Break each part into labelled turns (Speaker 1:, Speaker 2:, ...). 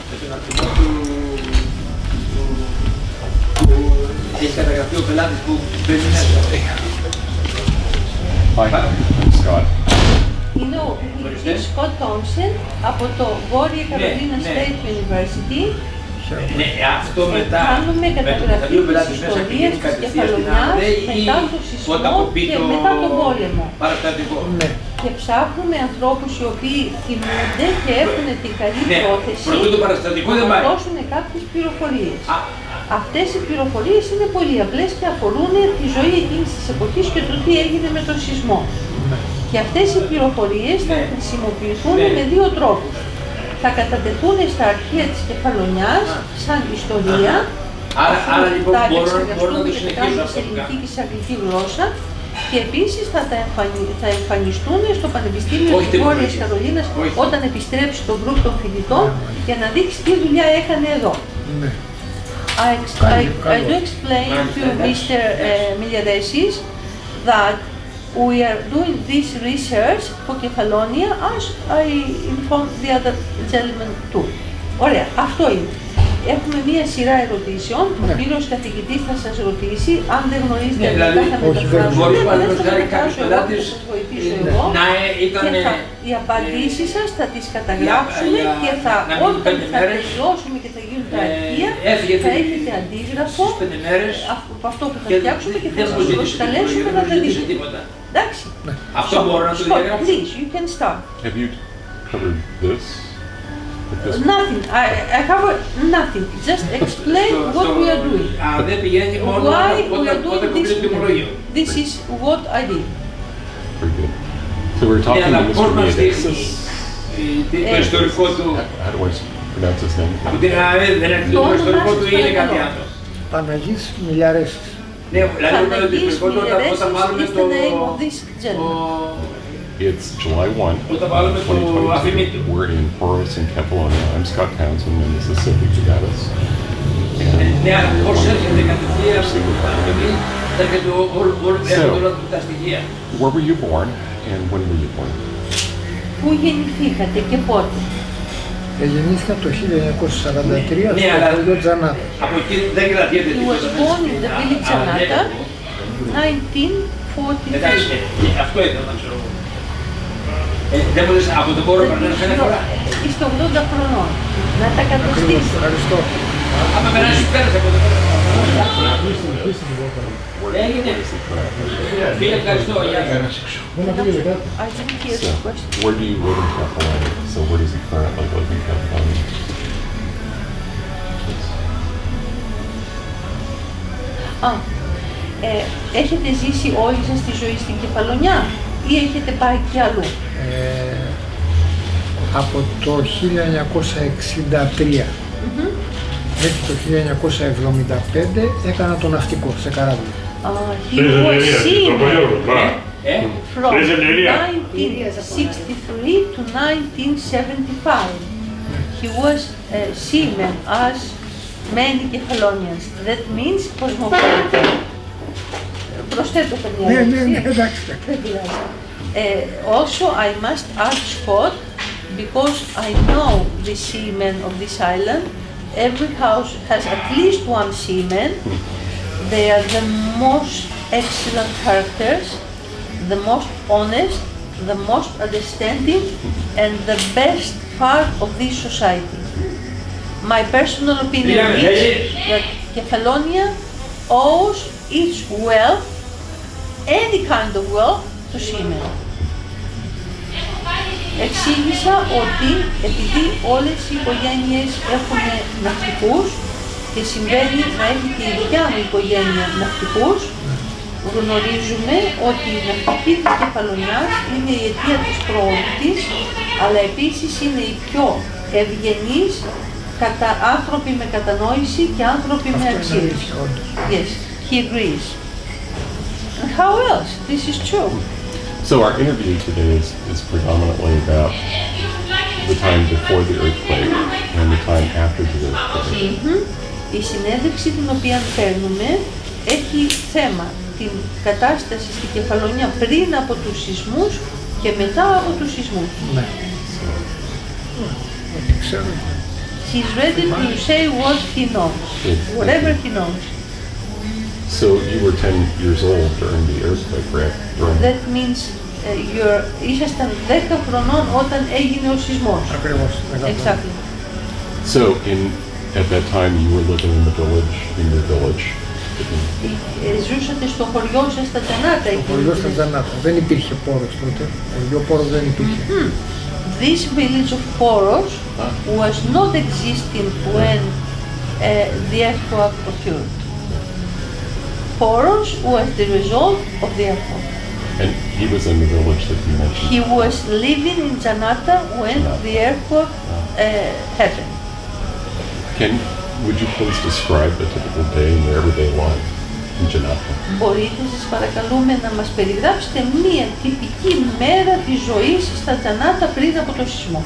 Speaker 1: τον αριθμό που έχει καταγραφεί ο πελάτης που μπαίνει μέσα.
Speaker 2: Είναι ο φοιτητής Scott Thompson από το Βόρεια Καρολίνα State University.
Speaker 1: Ναι, αυτό μετά.
Speaker 2: Κάνουμε καταγραφή της ιστορίας της Κεφαλονιάς μετά το σεισμό και μετά τον πόλεμο.
Speaker 1: Παραστατικό.
Speaker 2: Και ψάχνουμε ανθρώπους οι οποίοι θυμούνται και έχουν την καλή πρόθεση να δώσουν κάποιες πληροφορίες. Αυτές οι πληροφορίες είναι πολύ απλές και αφορούν τη ζωή εκείνης της εποχής και το τι έγινε με τον σεισμό. Και αυτές οι πληροφορίες θα χρησιμοποιηθούν με δύο τρόπους. Θα κατατεθούν στα αρχεία της Κεφαλονιάς σαν ιστορία,
Speaker 1: άρα λοιπόν
Speaker 2: θα
Speaker 1: μπορώ να το συνεχίσω
Speaker 2: σε ελληνική και σε αγγλική γλώσσα και επίσης θα εμφανιστούν στο Πανεπιστήμιο της Βόρειας Καρολίνας όταν επιστρέψει το γκρουπ των φοιτητών για να δείξει τι δουλειά έκανε εδώ. I do explain to Mr. Miliaresis that we are doing this research for Κεφαλόνια as I informed the other gentleman too. Ωραία, αυτό είναι. Έχουμε μία σειρά ερωτήσεων. Ο κύριος καθηγητής θα σας ρωτήσει. Αν δεν γνωρίζετε
Speaker 1: δηλαδή,
Speaker 2: θα μεταφράσουμε.
Speaker 1: Αλλά θα μεταφράσω εγώ, θα σας βοηθήσω εγώ. Και
Speaker 2: οι απαντήσεις σας θα τις καταγράψουμε και όταν θα τελειώσουμε και θα γίνουν τα αρχεία, θα έχετε αντίγραφο από αυτό που θα φτιάξουμε και θα σας προσκαλέσουμε να τα δείτε. Εντάξει.
Speaker 1: Αυτό μπορώ να το διαγράψω.
Speaker 2: Please, you can start.
Speaker 3: Have you covered this?
Speaker 2: Nothing. I cover nothing. Just explain what we are doing. Why we are doing this. This is what I did.
Speaker 3: Very good. So we're talking to Mr. Miliaresis.
Speaker 1: Το ιστορικό του.
Speaker 3: How do I pronounce his name?
Speaker 1: Από την το ιστορικό του είναι κάτι άλλο.
Speaker 4: Παναγιώτης Miliaresis.
Speaker 1: Ναι, δηλαδή το ιστορικό του όταν βάλουμε το...
Speaker 3: It's July 1, 2022. We're in Προς in Kefalonia. I'm Scott Townsend, and this is Cynthia Vergotis.
Speaker 1: Ναι, αλλά πώς έρχεται κατευθείαν έρχεται όλα τα στοιχεία.
Speaker 3: Where were you born and when were you born?
Speaker 2: Πού γεννηθήκατε και πότε?
Speaker 4: Γεννήθηκα το 1943 στο χωριό Τζανάτα.
Speaker 1: Από εκεί δεν κρατιέται
Speaker 2: τίποτα. He was born in the village Τζανάτα, 1943.
Speaker 1: Εντάξει, αυτό ήταν να ξέρω. Δεν μου λες από τον πόρο περνάνε ένα φορά.
Speaker 2: Είστε 80 χρονών. Να τα κατοστήσετε.
Speaker 4: Ευχαριστώ.
Speaker 1: Άμα περάσει πέρασε από τον πόρο. Έγινε. Φίλε, ευχαριστώ. Γεια σας.
Speaker 3: So, where do you live in Kefalonia? So where does he currently live in Kefalonia?
Speaker 2: Έχετε ζήσει όλοι σας τη ζωή στην Κεφαλονιά ή έχετε πάει κι αλλού?
Speaker 4: Από το 1963 μέχρι το 1975 έκανα το ναυτικό σε καράβι.
Speaker 2: He was seaman from 1963 to 1975. He was a seaman as many Kefalonians. That means cosmopolitan. Προσθέτω καμιά λέξη.
Speaker 4: Ναι, εντάξει.
Speaker 2: Also, I must add Scott, because I know the seamen of this island. Every house has at least one seaman. They are the most excellent characters, the most honest, the most understanding, and the best part of this society. My personal opinion is that Kefalonia owes its wealth, any kind of wealth, to seamen. Εξήγησα ότι επειδή όλες οι οικογένειες έχουν ναυτικούς και συμβαίνει να έχει και η δικιά μου οικογένεια ναυτικούς, γνωρίζουμε ότι η ναυτική της Κεφαλονιάς είναι η αιτία της πρόοδου της, αλλά επίσης είναι οι πιο ευγενείς άνθρωποι με κατανόηση και άνθρωποι με αξίες. Yes, he agrees. And how else? This is true.
Speaker 3: So our interview today is predominantly about the time before the earthquake and the time after the earthquake.
Speaker 2: Η συνέντευξη την οποία παίρνουμε έχει θέμα την κατάσταση στην Κεφαλονιά πριν από τους σεισμούς και μετά από τους σεισμούς.
Speaker 4: Ναι. Ό,τι ξέρω.
Speaker 2: He's ready to say what he knows, whatever he knows.
Speaker 3: So you were 10 years old during the earthquake, right?
Speaker 2: That means ήσασταν 10 χρονών όταν έγινε ο σεισμός.
Speaker 4: Ακριβώς.
Speaker 2: Exactly.
Speaker 3: So at that time you were living in the village, in your village.
Speaker 2: Ζούσατε στο χωριό σας στα Τζανάτα.
Speaker 4: Στο χωριό στα Τζανάτα. Δεν υπήρχε Πόρος τότε. Ο Πόρος δεν υπήρχε.
Speaker 2: This village of Poros was not existing when the earthquake occurred. Poros was the result of the earthquake.
Speaker 3: And he was in the village that you mentioned.
Speaker 2: He was living in Janata when the earthquake happened.
Speaker 3: Would you please describe a typical day in your everyday life in Janata?
Speaker 2: Μπορείτε σας παρακαλούμε να μας περιγράψετε μία τυπική μέρα της ζωής στα Τζανάτα πριν από το σεισμό.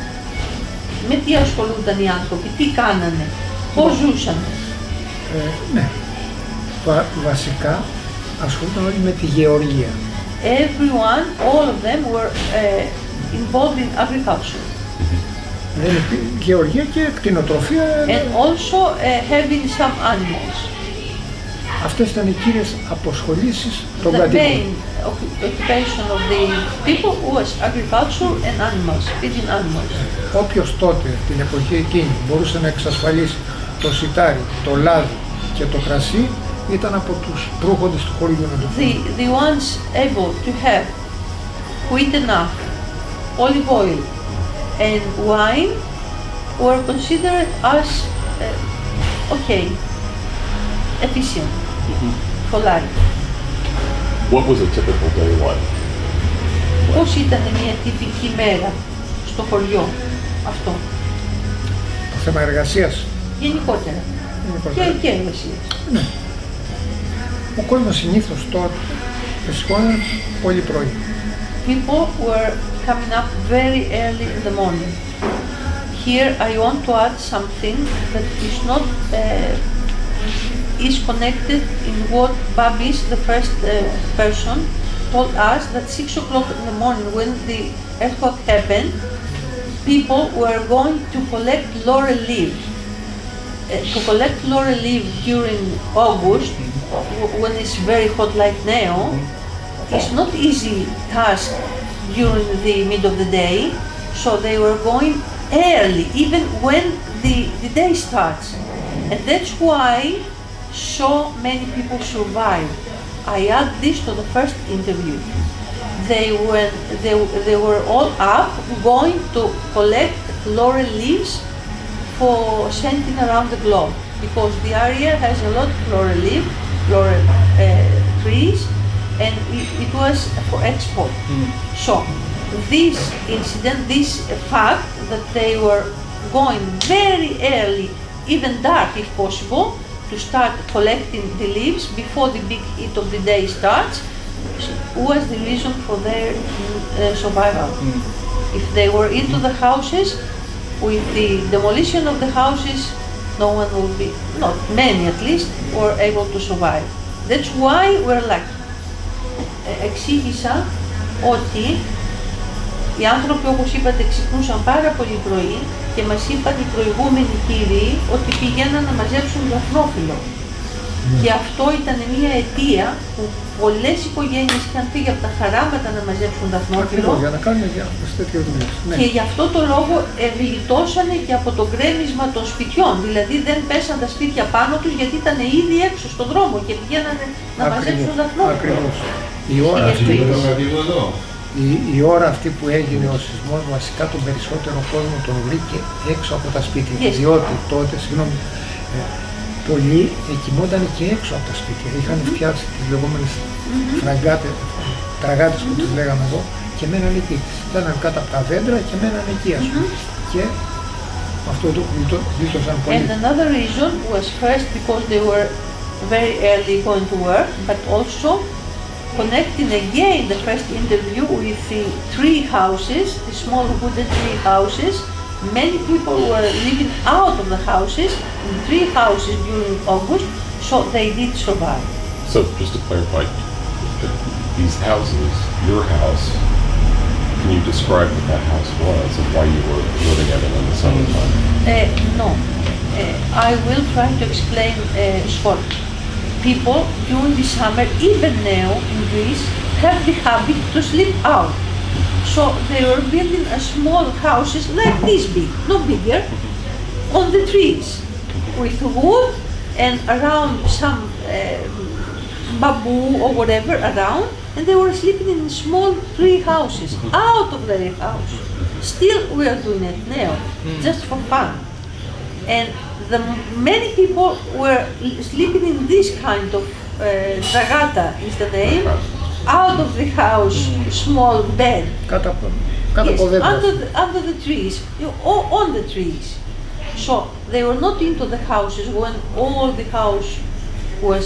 Speaker 2: Με τι ασχολούνταν οι άνθρωποι, τι κάνανε, πώς ζούσαν.
Speaker 4: Ναι. Βασικά ασχολούνταν όλοι με τη γεωργία.
Speaker 2: Everyone, all of them were involved in agriculture.
Speaker 4: Γεωργία και κτηνοτροφία.
Speaker 2: And also having some animals.
Speaker 4: Αυτές ήταν οι κύριες αποσχολήσεις των
Speaker 2: The
Speaker 4: κατοίκων.
Speaker 2: main occupation of the people was agriculture and animals, feeding animals.
Speaker 4: Όποιος τότε, την εποχή εκείνη, μπορούσε να εξασφαλίσει το σιτάρι, το λάδι και το κρασί, ήταν από τους προύχοντες του χωριού να το πούμε.
Speaker 2: The ones able to have wheat enough, olive oil and wine were considered as efficient for life.
Speaker 3: What was a typical day like?
Speaker 2: Πώς ήταν μια τυπική μέρα στο χωριό αυτό?
Speaker 4: Το θέμα εργασίας.
Speaker 2: Γενικότερα. Και εργασίες.
Speaker 4: Ναι. Ο κόσμος συνήθως τότε σηκώναν πολύ πρωί.
Speaker 2: People were coming up very early in the morning. Here I want to add something that is not is connected in what Babis, the first person, told us that 6 o'clock in the morning when the earthquake happened, people were going to collect laurel leaves. To collect laurel leaves during August, when it's very hot like now, is not easy task during the mid of the day, so they were going early, even when the day starts. And that's why so many people survived. I add this to the first interview. They were all up going to collect laurel leaves for sending around the globe, because the area has a lot of laurel trees, and it was for export. So this incident, this fact that they were going very early, even dark if possible, to start collecting the leaves before the big heat of the day starts, was the reason for their survival. If they were into the houses, with the demolition of the houses, no one will be, not many at least, were able to survive. That's why we're lucky. Εξήγησα ότι οι άνθρωποι, όπως είπατε, ξυπνούσαν πάρα πολύ πρωί και μας είπαν οι προηγούμενοι κύριοι ότι πηγαίναν να μαζέψουν δαφνόφυλλο. Και αυτό ήταν μια αιτία που πολλές οικογένειες είχαν φύγει από τα χαράματα να μαζέψουν δαφνόφυλλο.
Speaker 4: Για να κάνουν τέτοιες δουλειές.
Speaker 2: Και γι' αυτό το λόγο γλιτώσανε και από το γκρέμισμα των σπιτιών. Δηλαδή δεν πέσαν τα σπίτια πάνω τους γιατί ήταν ήδη έξω στον δρόμο και πηγαίνανε να μαζέψουν δαφνόφυλλο.
Speaker 4: Ακριβώς. Η ώρα αυτή που έγινε ο σεισμός, βασικά τον περισσότερο κόσμο τον βρήκε έξω από τα σπίτια. Διότι τότε, πολλοί κοιμόταν και έξω από τα σπίτια. Είχαν φτιάξει τις λεγόμενες τραγάτες που τις λέγαμε εδώ και μέναν εκεί. Ήταν κάτω από τα δέντρα και μέναν εκεί, ας πούμε. Και αυτό το γλίτωσαν πολύ.
Speaker 2: And another reason was first because they were very early going to work, but also connecting again the first interview with the tree houses, the small wooden tree houses. Many people were living out of the houses, in tree houses during August, so they did survive.
Speaker 3: So just to clarify, these houses, your house, Can you describe what that house was and why you were living in it in the summertime?
Speaker 2: No. I will try to explain short. People during the summer, even now in Greece, have the habit to sleep out. So they were building a small houses like this big, no bigger, on the trees with wood and around some bamboo or whatever around, and they were sleeping in small tree houses out of their house. Still we are doing it now, just for fun. And many people were sleeping in this kind of dragata is the name, out of the house, small bed. Yes, under the trees, on the trees. So they were not into the houses when all the house was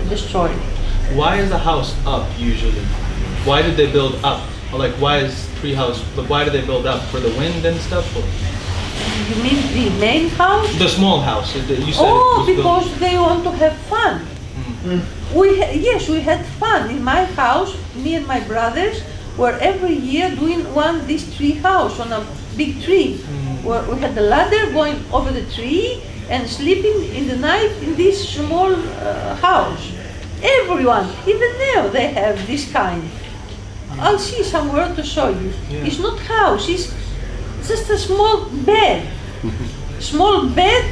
Speaker 2: destroyed.
Speaker 5: Why is the house up usually? Why did they build up? Or like why is tree house? Why do they build up for the wind and stuff? Or?
Speaker 2: You mean the main house?
Speaker 5: The small house. You said
Speaker 2: because they want to have fun. Yes, we had fun in my house. Me and my brothers were every year doing this tree house on a big tree. Where we had the ladder going over the tree and sleeping in the night in this small house. Everyone, even now, they have this kind. I'll see somewhere to show you. Yeah. It's not house. It's just a small bed. Small bed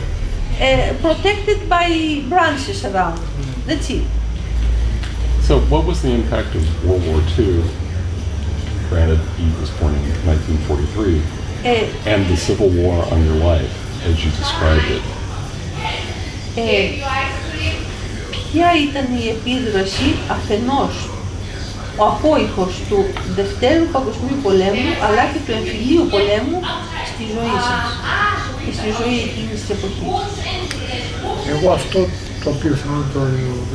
Speaker 2: protected by branches around. That's it.
Speaker 3: So what was the impact of World War II? Granted, he was born in 1943. And the Civil War on your life, as you described it.
Speaker 2: Ποια ήταν η επίδραση αφενός ο απόϊχος του Δευτέρου Παγκοσμίου Πολέμου αλλά και του Εμφυλίου Πολέμου στη ζωή σας και στη ζωή εκείνης της εποχής?
Speaker 4: Εγώ αυτό το οποίο θυμάμαι των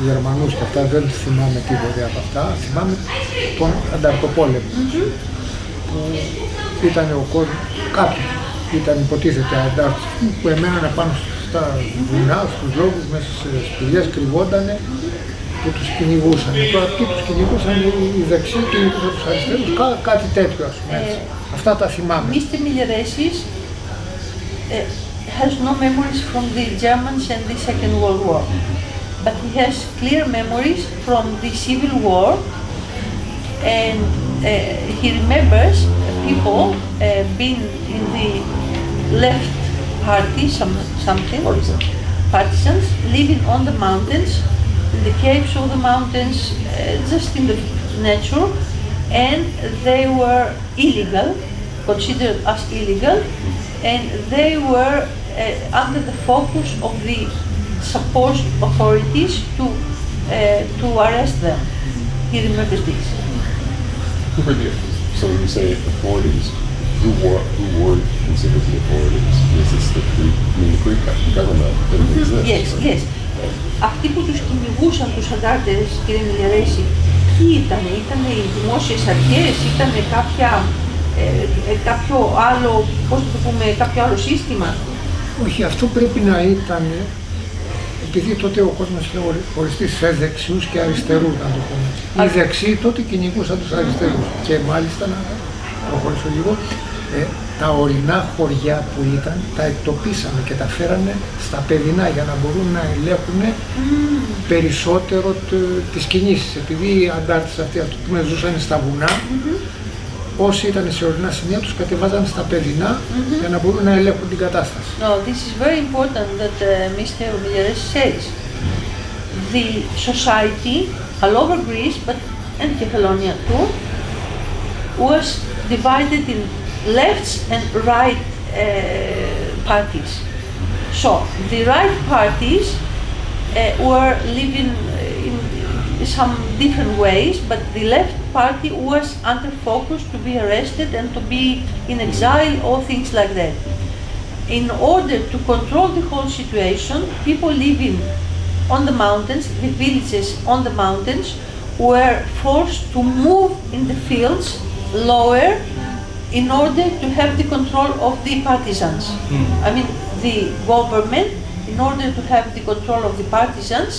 Speaker 4: Γερμανούς και αυτά δεν θυμάμαι τίποτα από αυτά, θυμάμαι τον Ανταρκτοπόλεμο. Που ήταν ο κόσμος, κάποιοι ήταν υποτίθεται αντάρτες που εμένανε πάνω στα βουνά, στους λόγους, μέσα σε σπηλιές, κρυβότανε και τους κυνηγούσαν. Τώρα αυτοί τους κυνηγούσαν οι δεξιοί, κυνηγούσαν τους αριστερούς, κάτι τέτοιο ας πούμε. Αυτά τα θυμάμαι.
Speaker 2: Mr. Miliaresis has no memories from the Germans and the Second World War, but he has clear memories from the Civil War, and he remembers people being in the left party, something, partisans, living on the mountains, in the caves of the mountains, just in the nature, and they were illegal, considered as illegal, and they were under the focus of the supposed authorities to arrest them. He remembers this.
Speaker 3: So when you say authorities, who were considered the authorities? Is this the Greek government didn't exist?
Speaker 2: Yes. Αυτοί που τους κυνηγούσαν τους αντάρτες, κύριε Μιλιαρέση, ποιοι ήτανε? Ήτανε οι δημόσιες αρχές, ήτανε κάποιο άλλο, πώς το πούμε, κάποιο άλλο σύστημα?
Speaker 4: Όχι, αυτό πρέπει να ήταν, επειδή τότε ο κόσμος είχε χωριστεί σε δεξιούς και αριστερούς, να το πούμε. Οι δεξιοί τότε κυνηγούσαν τους αριστερούς και μάλιστα, να προχωρήσω λίγο, τα ορεινά χωριά που ήταν, τα εκτοπίσανε και τα φέρανε στα παιδινά για να μπορούν να ελέγχουν περισσότερο τις κινήσεις. Επειδή οι αντάρτες αυτοί, ας πούμε, ζούσαν στα βουνά, όσοι ήταν σε ορεινά σημεία τους κατεβάζαν στα παιδινά για να μπορούν να ελέγχουν την κατάσταση.
Speaker 2: No, this is very important that Mr. Miliaresis says. The society all over Greece, but and Kefalonιά too, was divided in left and right parties. So the right parties were living in some different ways, but the left party was under focus to be arrested and to be in exile or things like that. In order to control the whole situation, people living on the mountains, the villages on the mountains, were forced to move in the fields lower in order to have the control of the partisans. I mean, the government, in order to have the control of the partisans,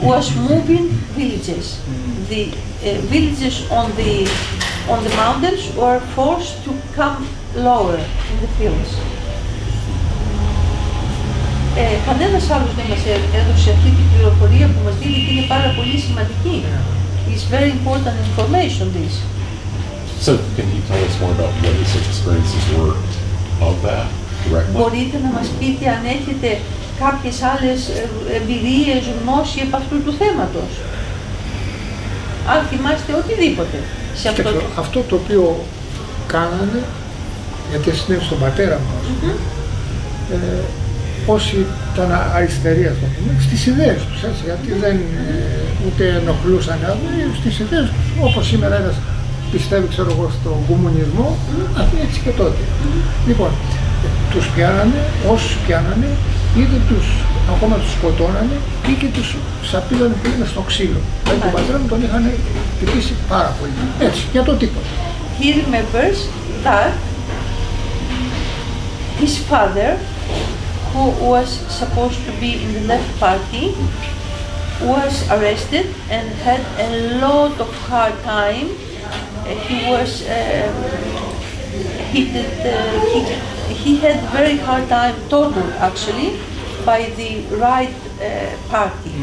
Speaker 2: was moving villages. The villages on the on the mountains were forced to come lower in the fields. Κανένας άλλος δεν μας έδωσε αυτή την πληροφορία που μας δίνει και είναι πάρα πολύ σημαντική. It's very important information this.
Speaker 3: So can you tell us more about what his experiences were of that directly?
Speaker 2: Μπορείτε να μας πείτε αν έχετε κάποιες άλλες εμπειρίες, γνώση επ' αυτού του θέματος. Αν θυμάστε οτιδήποτε. Σε
Speaker 4: αυτό το οποίο κάνανε, γιατί συνέβη στον πατέρα μας, όσοι ήταν αριστεροί, ας το πούμε, στις ιδέες τους, έτσι, γιατί δεν ούτε ενοχλούσαν στις ιδέες τους, όπως σήμερα ένας πιστεύει, ξέρω εγώ, στον κομμουνισμό, έτσι και τότε. Λοιπόν, τους πιάνανε, όσους πιάνανε, είτε ακόμα τους σκοτώνανε ή και τους σαπίζανε που είναι στο ξύλο. Δηλαδή τον πατέρα μου τον είχαν χτυπήσει πάρα πολύ, έτσι, για το τίποτα.
Speaker 2: He remembers that his father, who was supposed to be in the left party, was arrested and had a lot of hard time. He had very hard time, tortured actually, by the right party.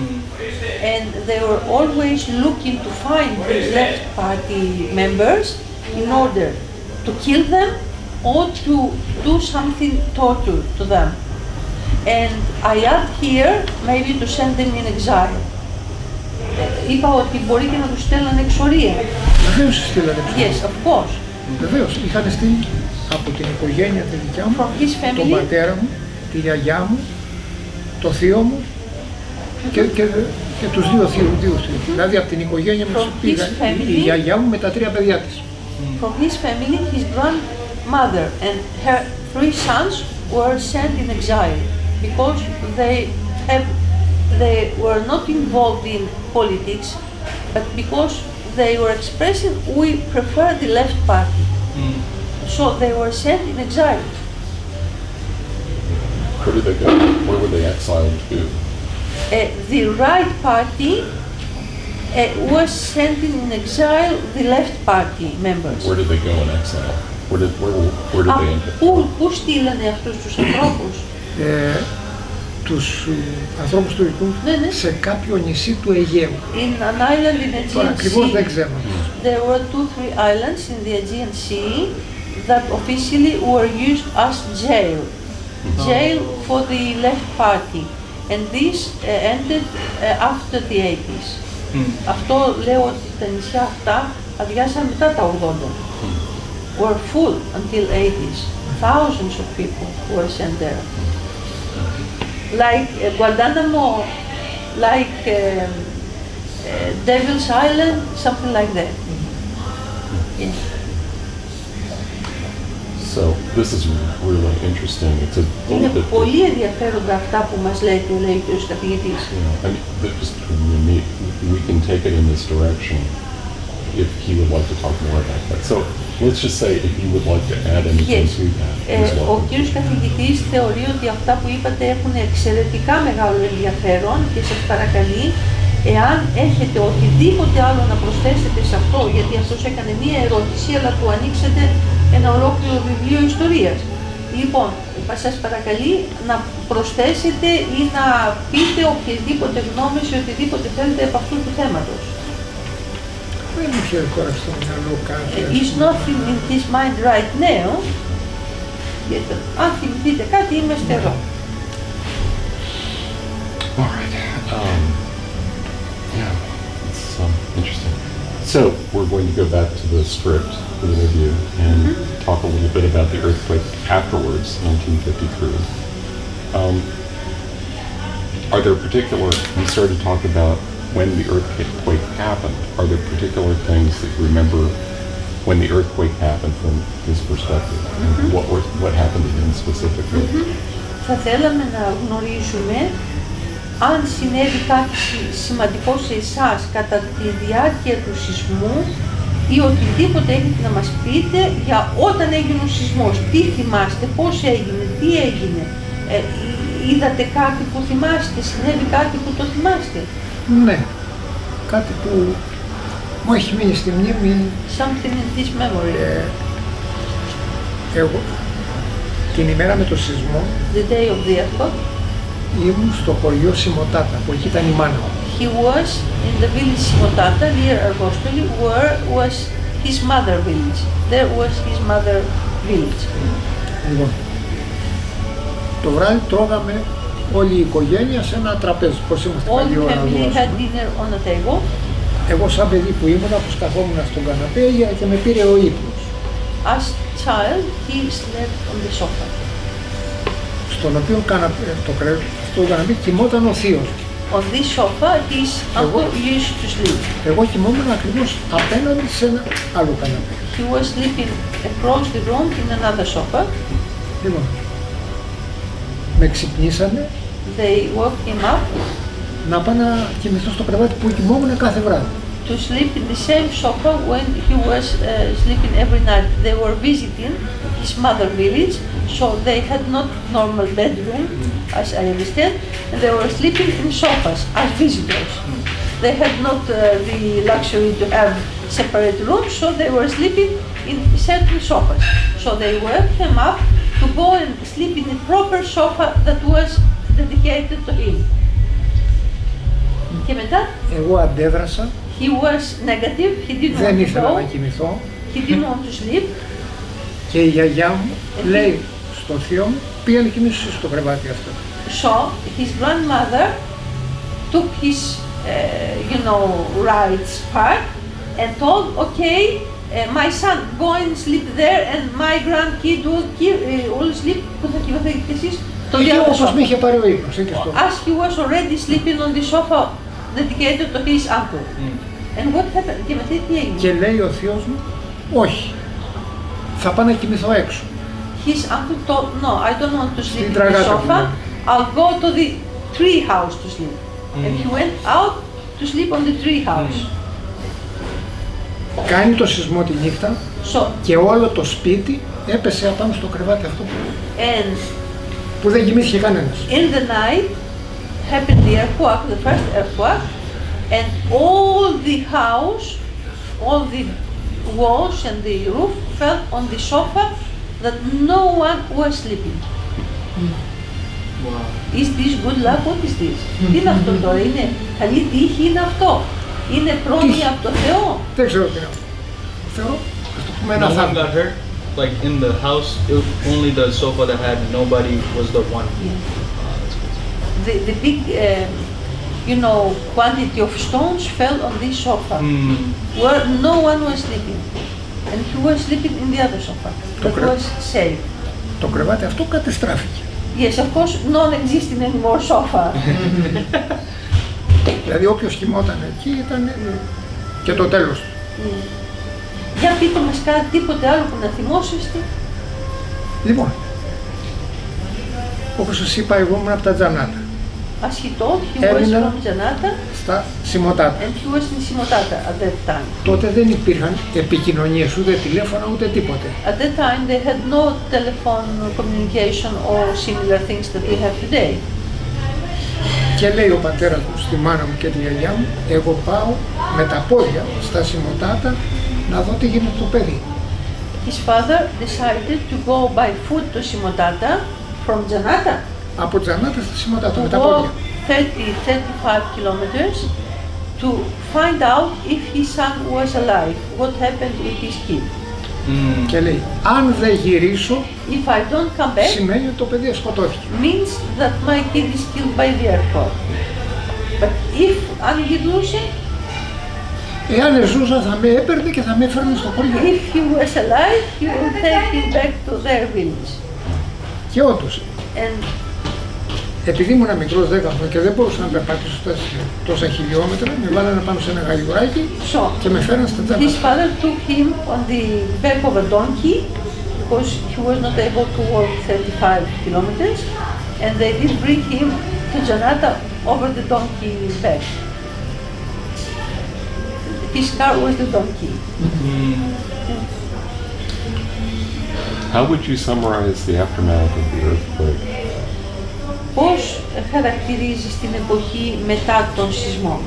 Speaker 2: And they were always looking to find these left party members in order to kill them or to do something torture to them. And I add here maybe to send them in exile. Είπα ότι μπορεί και να τους στέλνανε εξορία.
Speaker 4: Βεβαίως στείλανε εξορία.
Speaker 2: Yes, of course.
Speaker 4: Βεβαίως, είχαν στείλει από την οικογένεια τη δικιά μου, τον πατέρα μου, τη γιαγιά μου, το θείο μου και τους δύο θείους. Δηλαδή από την οικογένεια μου πήγαν η γιαγιά μου με τα 3 παιδιά της.
Speaker 2: From his family, his grandmother and her 3 sons were sent in exile because they were not involved in politics, but because they were expressing we prefer the left party. So they were sent in exile.
Speaker 3: Where did they go? Where were they exiled to?
Speaker 2: The right party was sent in exile the left party members.
Speaker 3: Where did they go in exile? Where did they enter?
Speaker 2: Πού στείλανε αυτούς τους ανθρώπους?
Speaker 4: Τους ανθρώπους του Ικού σε κάποιο νησί του Αιγαίου.
Speaker 2: In an island in Aegean
Speaker 4: Τώρα ακριβώς
Speaker 2: Sea.
Speaker 4: δεν ξέρω.
Speaker 2: There were 2-3 islands in the Aegean Sea that officially were used as jail for the left party. And this ended after the 80s. Αυτό λέω ότι τα νησιά αυτά αδειάσαν μετά τα 80. Were full until 80s. Thousands of people were sent there. Like Guantanamo, like Devil's Island, something like that. Yes.
Speaker 3: So this is really interesting. It's a little
Speaker 2: Είναι
Speaker 3: bit.
Speaker 2: πολύ ενδιαφέροντα αυτά που μας λέτε, λέει ο κ. καθηγητής.
Speaker 3: Yeah, I mean, just we can take it in this direction if he would like to talk more about that. So let's just say if he would like to add anything to that.
Speaker 2: Ο κύριος καθηγητής θεωρεί ότι αυτά που είπατε έχουν εξαιρετικά μεγάλο ενδιαφέρον και σας παρακαλεί, εάν έχετε οτιδήποτε άλλο να προσθέσετε σε αυτό, γιατί αυτός έκανε μία ερώτηση, αλλά του ανοίξετε ένα ολόκληρο βιβλίο ιστορίας. Λοιπόν, σας παρακαλεί να προσθέσετε ή να πείτε οποιασδήποτε γνώμες ή οτιδήποτε θέλετε από αυτού του θέματος.
Speaker 4: Δεν μου είχε τώρα στο μυαλό κάτι.
Speaker 2: Is nothing in his mind right now. Αν θυμηθείτε κάτι, είμαστε εδώ.
Speaker 3: All right. Yeah, it's interesting. So we're going to go back to the script for the review and talk a little bit about the earthquake afterwards, 1953. Are there particular, we started to talk about when the earthquake happened. Are there particular things that you remember when the earthquake happened from his perspective? What happened to him specifically?
Speaker 2: Θα θέλαμε να γνωρίζουμε αν συνέβη κάτι σημαντικό σε εσάς κατά τη διάρκεια του σεισμού ή οτιδήποτε έχετε να μας πείτε για όταν έγινε ο σεισμός. Τι θυμάστε, πώς έγινε, τι έγινε, είδατε κάτι που θυμάστε, συνέβη κάτι που το θυμάστε.
Speaker 4: Ναι, κάτι που Μου έχει μείνει στη μνήμη
Speaker 2: Something in this memory.
Speaker 4: Εγώ την ημέρα με το σεισμό
Speaker 2: The day of the earthquake,
Speaker 4: ήμουν στο χωριό Σιμωτάτα, που εκεί ήταν η μάνα μου.
Speaker 2: he was in the village Simotata near Argostoli, where was his mother village. There was his mother village.
Speaker 4: Λοιπόν, το βράδυ τρώγαμε όλη η οικογένεια σε ένα τραπέζι, πως είμαστε
Speaker 2: All
Speaker 4: καλή
Speaker 2: the
Speaker 4: ώρα
Speaker 2: family
Speaker 4: εδώ.
Speaker 2: had dinner on a table.
Speaker 4: Εγώ σαν παιδί που ήμουνα, που καθόμουν στον καναπέ και με πήρε ο ύπνος.
Speaker 2: As child, he slept on the sofa.
Speaker 4: Στον οποίο στο καναπέ κοιμόταν ο θείος.
Speaker 2: On this sofa, his uncle used to sleep.
Speaker 4: Εγώ κοιμόμουν ακριβώς απέναντι σε ένα άλλο καναπέ.
Speaker 2: He was sleeping across the room in another sofa.
Speaker 4: Λοιπόν, με ξυπνήσανε
Speaker 2: They woke him up
Speaker 4: να πάω να κοιμηθώ στο κρεβάτι που κοιμόμουν κάθε βράδυ.
Speaker 2: to sleep in the same sofa when he was sleeping every night. They were visiting his mother village, so they had not normal bedroom, as I understand, and they were sleeping in sofas as visitors. They had not the luxury to have separate rooms, so they were sleeping in certain sofas. So they woke him up to go and sleep in a proper sofa that was dedicated to him. Και μετά,
Speaker 4: Εγώ αντέδρασα,
Speaker 2: he was negative, he didn't
Speaker 4: δεν
Speaker 2: want to
Speaker 4: ήθελα να
Speaker 2: go,
Speaker 4: κοιμηθώ
Speaker 2: he didn't want to sleep.
Speaker 4: και η γιαγιά μου λέει στο θείο μου, πήγαινε κοιμήσου στο κρεβάτι αυτό.
Speaker 2: So his grandmother took his, rights part and told, okay, my son, go and sleep there and my grandkid will sleep. Πού θα κοιμηθείτε κι εσείς?
Speaker 4: Εκεί όπως με είχε πάρει ο ύπνος, εκεί στο.
Speaker 2: As he was already sleeping on the sofa dedicated to his uncle. And what happened? Και μετά τι έγινε?
Speaker 4: Και λέει ο θείος μου, όχι, θα πάω να κοιμηθώ έξω.
Speaker 2: His uncle told, no, I don't want to sleep in the
Speaker 4: τραγάτα που
Speaker 2: sofa.
Speaker 4: λέμε.
Speaker 2: I'll go to the tree house to sleep. And he went out to sleep on the tree house.
Speaker 4: Κάνει το σεισμό τη νύχτα
Speaker 2: So,
Speaker 4: και όλο το σπίτι έπεσε απάνω στο κρεβάτι αυτό
Speaker 2: and
Speaker 4: που δεν κοιμήθηκε κανένας.
Speaker 2: in the night happened the earthquake, the first earthquake, and all the house, all the walls and the roof fell on the sofa that no one was sleeping.
Speaker 5: Wow.
Speaker 2: Is this good luck? What is this? Τι είναι αυτό τώρα? Είναι καλή τύχη? Είναι αυτό? Είναι πρόνοια από το Θεό?
Speaker 4: Δεν ξέρω τι είναι αυτό. Θεωρώ, ας το πούμε ένα
Speaker 5: No one
Speaker 4: θαύμα.
Speaker 5: got hurt. Like in the house, only the sofa that had nobody was the one.
Speaker 2: The big, quantity of stones fell on this sofa where no one was sleeping. And he was sleeping in the other sofa that was safe.
Speaker 4: Το κρεβάτι αυτό κατεστράφηκε.
Speaker 2: Yes, of course, non-existing anymore sofa.
Speaker 4: Δηλαδή όποιος κοιμόταν εκεί ήταν και το τέλος του.
Speaker 2: Για πείτε μας κάτι, τίποτε άλλο που να θυμόσαστε.
Speaker 4: Λοιπόν, όπως σας είπα, εγώ ήμουν από τα Τζανάτα,
Speaker 2: As he told, he was
Speaker 4: Έμεινα
Speaker 2: from Janata
Speaker 4: στα Σιμωτάτα.
Speaker 2: and he was in Simotata at that time.
Speaker 4: Τότε δεν υπήρχαν επικοινωνίες, ούτε τηλέφωνα, ούτε τίποτε.
Speaker 2: At that time, they had no telephone communication or similar things that we have today.
Speaker 4: Και λέει ο πατέρας μου στη μάνα μου και τη γιαγιά μου, εγώ πάω με τα πόδια στα Σιμωτάτα να δω τι γίνεται το παιδί.
Speaker 2: His father decided to go by foot to Simotata from Janata
Speaker 4: Από Τζανάτα στα Σιμωτάτα, με
Speaker 2: to
Speaker 4: τα πόδια.
Speaker 2: walk 30-35 kilometers to find out if his son was alive, what happened with his kid.
Speaker 4: Και λέει, αν δεν γυρίσω,
Speaker 2: If I don't come back,
Speaker 4: σημαίνει ότι το παιδί σκοτώθηκε.
Speaker 2: means that my kid is killed by the earthquake. But if αν γυρνούσε,
Speaker 4: Εάν ζούσα θα με έπαιρνε και θα με έφερνε στο χωριό.
Speaker 2: if he was alive, he will take him back to their village.
Speaker 4: Και όντως,
Speaker 2: And
Speaker 4: επειδή ήμουν μικρός 10 χρόνια και δεν μπορούσα να περπατήσω τόσα χιλιόμετρα, με βάλανε πάνω σε ένα γαϊδουράκι
Speaker 2: so
Speaker 4: και με φέραν στα
Speaker 2: his
Speaker 4: Τζανάτα.
Speaker 2: father took him on the back of a donkey because he was not able to walk 35 kilometers, and they did bring him to Janata over the donkey back. His car was the donkey.
Speaker 3: How would you summarize the aftermath of the earthquake?
Speaker 2: Πώς χαρακτηρίζεις την εποχή μετά τον σεισμό?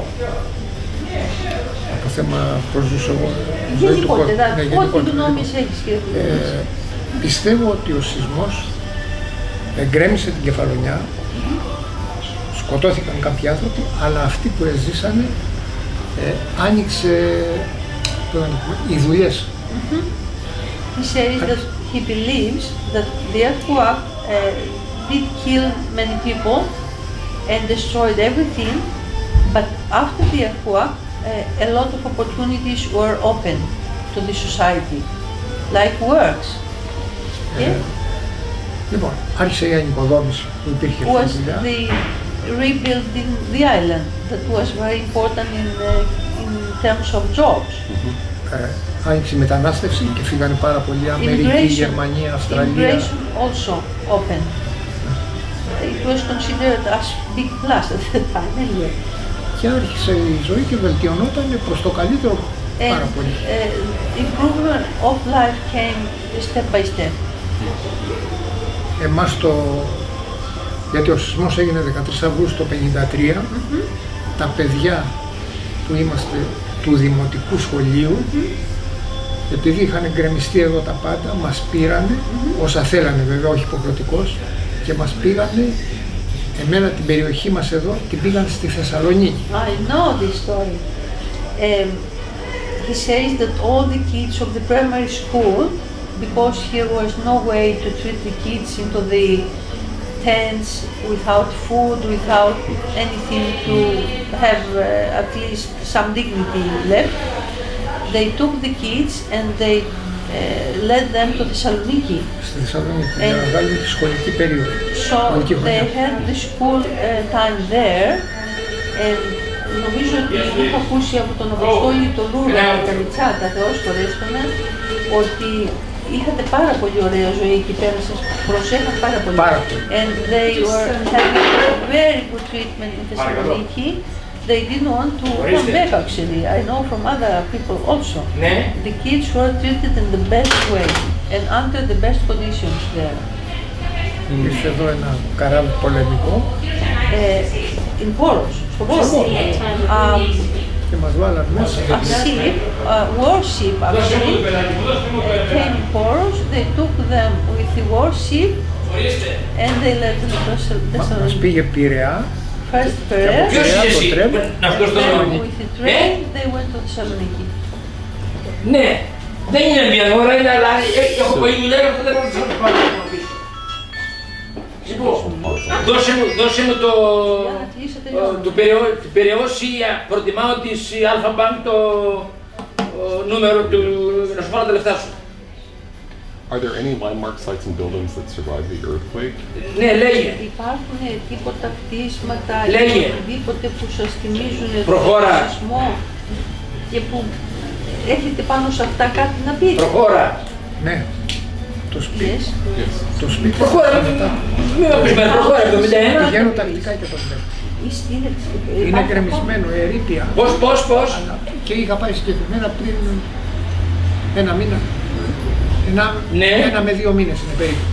Speaker 4: το θέμα προσζούσω εγώ.
Speaker 2: Γενικότερα, ό,τι γνώμης έχεις κύριε.
Speaker 4: Πιστεύω ότι ο σεισμός εγκρέμισε την Κεφαλονιά, σκοτώθηκαν κάποιοι άνθρωποι, αλλά αυτοί που εζήσανε άνοιξε οι δουλειές.
Speaker 2: He says that he believes that the earthquake did kill many people and destroyed everything, but after the earthquake, a lot of opportunities were open to the society, like works.
Speaker 4: Λοιπόν, άρχισε η ανοικοδόμηση που υπήρχε
Speaker 2: Was
Speaker 4: στη δουλειά.
Speaker 2: the rebuilding the island that was very important in terms of jobs.
Speaker 4: Άνοιξε η μετανάστευση και φύγανε πάρα πολλοί Αμερική, Γερμανία, Αυστραλία.
Speaker 2: Immigration also open. It was considered as big plus at the time anyway.
Speaker 4: Και άρχισε η ζωή και βελτιωνόταν προς το καλύτερο πάρα πολύ.
Speaker 2: Improvement of life came step by step.
Speaker 4: Εμάς γιατί ο σεισμός έγινε 13 Αυγούστου το 1953, τα παιδιά που είμαστε του Δημοτικού Σχολείου, επειδή είχαν γκρεμιστεί εδώ τα πάντα, μας πήρανε, όσα θέλανε βέβαια, όχι υποχρεωτικώς, και μας πήγανε, εμένα την περιοχή μας εδώ, την πήγαν στη Θεσσαλονίκη.
Speaker 2: I know this story. He says that all the kids of the primary school, because here was no way to treat the kids into the tents without food, without anything to have at least some dignity left, they took the kids and they led them to Thessaloniki.
Speaker 4: Στη Θεσσαλονίκη, για να βγάλουν τη σχολική περίοδο.
Speaker 2: So they had the school time there, and νομίζω ότι είχα ακούσει από τον Αποστόλη τον Λούρα, τα Λιτσάτα, Θεός χωρέστονα, ότι είχατε πάρα πολύ ωραία ζωή εκεί πέρα, σας προσέχαν πάρα πολύ. And they were having very good treatment in Thessaloniki. They didn't want to come back actually. I know from other people also. The kids were treated in the best way and under the best conditions there.
Speaker 4: Ήρθε εδώ ένα καράβι πολεμικό.
Speaker 2: In Poros, στο Poros.
Speaker 4: Και μας βάλαν μέσα.
Speaker 2: A ship, a warship actually, came in Poros. They took them with the warship and they led them to Thessaloniki.
Speaker 4: Μας πήγε Πειραιά.
Speaker 2: First Piraeus,
Speaker 1: Ποιος
Speaker 2: then with the train they went to Thessaloniki.
Speaker 1: Ναι, δεν είναι μια ώρα, είναι αλλά έχω πολύ δουλειά, αυτό δεν μπορώ να σας πάρω πίσω. Λοιπόν, δώσε μου το Πειραιώς ή προτιμάω της Alpha Bank το νούμερο του, να σου πάρω τα λεφτά σου.
Speaker 3: Are there any landmark sites and buildings that survived the earthquake?
Speaker 1: Ναι, λέγε.
Speaker 2: Υπάρχουν τίποτα κτίσματα ή
Speaker 1: Λέγε.
Speaker 2: οτιδήποτε που σας θυμίζουν
Speaker 1: Προχώρα.
Speaker 2: τον σεισμό και που έχετε πάνω σε αυτά κάτι να πείτε.
Speaker 1: Προχώρα.
Speaker 4: Ναι, το σπίτι.
Speaker 2: Yes.
Speaker 4: Το σπίτι.
Speaker 1: Προχώρα, μην με πεις με προχώρα, 71.
Speaker 4: Πηγαίνω τακτικά και το βλέπω. Είναι
Speaker 2: Υπάρχει
Speaker 4: γκρεμισμένο, ερείπια.
Speaker 1: Πώς.
Speaker 4: Και είχα πάει συγκεκριμένα πριν ένα μήνα. Ένα με 2 μήνες είναι περίπου.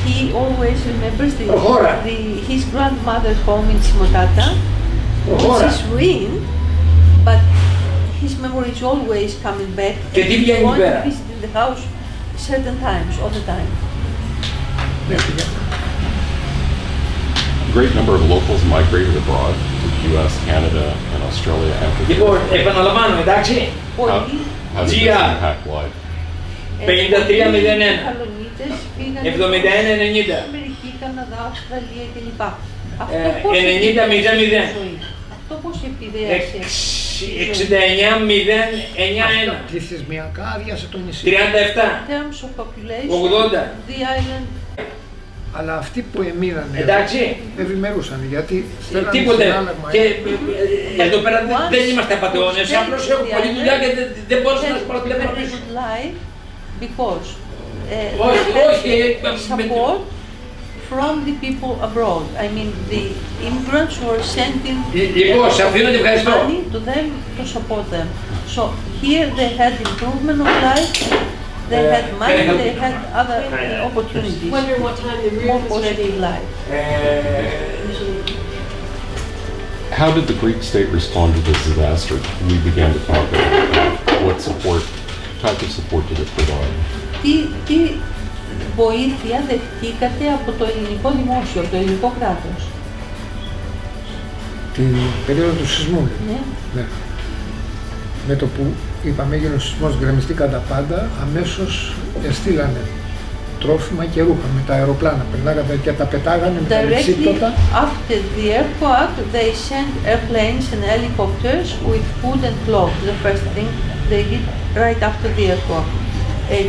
Speaker 2: He always remembers
Speaker 1: Προχώρα.
Speaker 2: his grandmother's home in Simotata, which
Speaker 1: Προχώρα.
Speaker 2: is ruined, but his memory is always coming back.
Speaker 1: Και τι βγαίνει
Speaker 2: going
Speaker 1: πέρα?
Speaker 2: to visit the house certain times, all the time.
Speaker 4: Ναι, πηγαίνω.
Speaker 3: A great number of locals migrated abroad to the US, Canada, and Australia after the
Speaker 1: Λοιπόν,
Speaker 3: earthquake.
Speaker 1: επαναλαμβάνω, εντάξει.
Speaker 2: Πολλοί
Speaker 3: How did this
Speaker 1: GR.
Speaker 3: impact life?
Speaker 1: 53-01.
Speaker 2: Θεσσαλονίτες πήγαν
Speaker 1: 71-90.
Speaker 2: Αμερική, Καναδά, Αυστραλία κλπ. Αυτό
Speaker 1: 90-0-0.
Speaker 2: Αυτό πώς επηρέασε.
Speaker 1: 69-0-9-1.
Speaker 4: Πληθυσμιακά άδειασε το νησί.
Speaker 1: 37.
Speaker 2: In terms of population,
Speaker 1: 80.
Speaker 2: the island.
Speaker 4: Αλλά αυτοί που εμείνανε
Speaker 1: Εντάξει.
Speaker 4: ευημερούσαν γιατί στέλνανε
Speaker 1: Τίποτε.
Speaker 4: συνάλλαγμα.
Speaker 1: Και εδώ πέρα δεν είμαστε απατεώνες. Απλώς έχω πολλή δουλειά και δεν μπορούσα να σου πάρω τηλέφωνο
Speaker 2: Very
Speaker 1: πίσω.
Speaker 2: good life because
Speaker 1: Όχι,
Speaker 2: they
Speaker 1: όχι.
Speaker 2: had support from the people abroad. I mean, the immigrants were sending
Speaker 1: Λοιπόν, σε αφήνω και ευχαριστώ.
Speaker 2: money to them to support them. So here they had improvement of life, they had money, they had other opportunities,
Speaker 6: Wonder what time the
Speaker 2: more
Speaker 6: roof was ready.
Speaker 2: positive life.
Speaker 3: how did the Greek state respond to this disaster? We began to talk about what support, type of support did it provide?
Speaker 2: Τι βοήθεια δεχτήκατε από το ελληνικό δημόσιο, από το ελληνικό κράτος?
Speaker 4: Την περίοδο του σεισμού.
Speaker 2: Ναι.
Speaker 4: Ναι. Με το που είπαμε έγινε ο σεισμός, γκρεμιστήκαν τα πάντα, αμέσως εστήλανε τρόφιμα και ρούχα με τα αεροπλάνα. Περνάγανε και τα πετάγανε με τα λεξίπτωτα.
Speaker 2: After the earthquake, they sent airplanes and helicopters with food and clothes. The first thing they did right after the earthquake.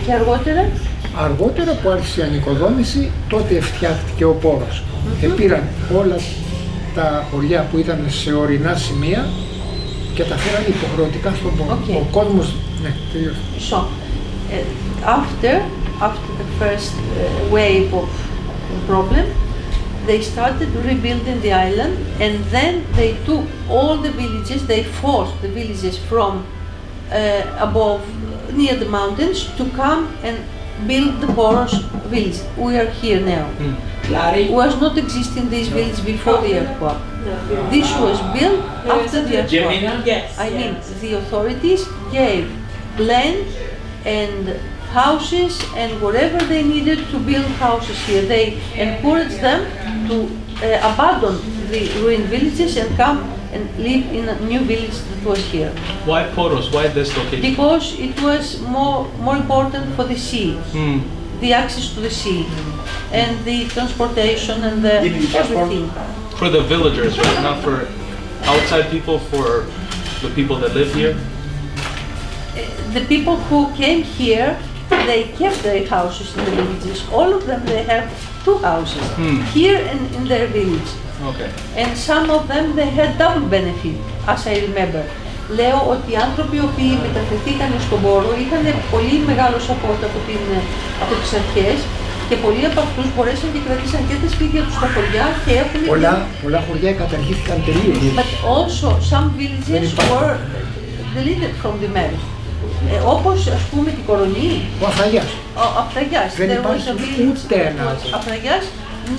Speaker 2: Και αργότερα?
Speaker 4: Αργότερα που άρχισε η ανοικοδόμηση, τότε φτιάχτηκε ο πόρος. Επήραν όλα τα χωριά που ήταν σε ορεινά σημεία και τα φέραν υποχρεωτικά στον πόρο.
Speaker 2: Okay.
Speaker 4: Ο κόσμος, ναι, τελείωσε.
Speaker 2: So, after the first wave of problem, they started rebuilding the island, and then they took all the villages, they forced the villages from above, near the mountains, to come and build the Poros village. We are here now. Was not existing this village before the earthquake. This was built after the earthquake. I mean, the authorities gave land and houses and whatever they needed to build houses here. They encouraged them to abandon the ruined villages and come and live in a new village that was here.
Speaker 5: Why Poros? Why this location?
Speaker 2: Because it was more important for the sea, the access to the sea, and the transportation and the everything.
Speaker 5: For the villagers, right? Not for outside people, for the people that live here?
Speaker 2: The people who came here, they kept their houses in the villages. All of them, they have 2 houses, here and in their village.
Speaker 5: Okay.
Speaker 2: And some of them, they had double benefit, as I remember. Λέω ότι οι άνθρωποι οι οποίοι μεταφερθήκαν στον πόρο είχαν πολύ μεγάλο support από τις αρχές και πολλοί από αυτούς μπορέσαν και κρατήσαν και τα σπίτια τους στα χωριά και έχουν...
Speaker 4: Πολλά χωριά καταργήθηκαν τελείως.
Speaker 2: But also some villages were deleted from the map. Όπως ας πούμε την Κορονή.
Speaker 4: Ο Αφραγιάς. Δεν υπάρχει ούτε ένα.
Speaker 2: Αφραγιάς,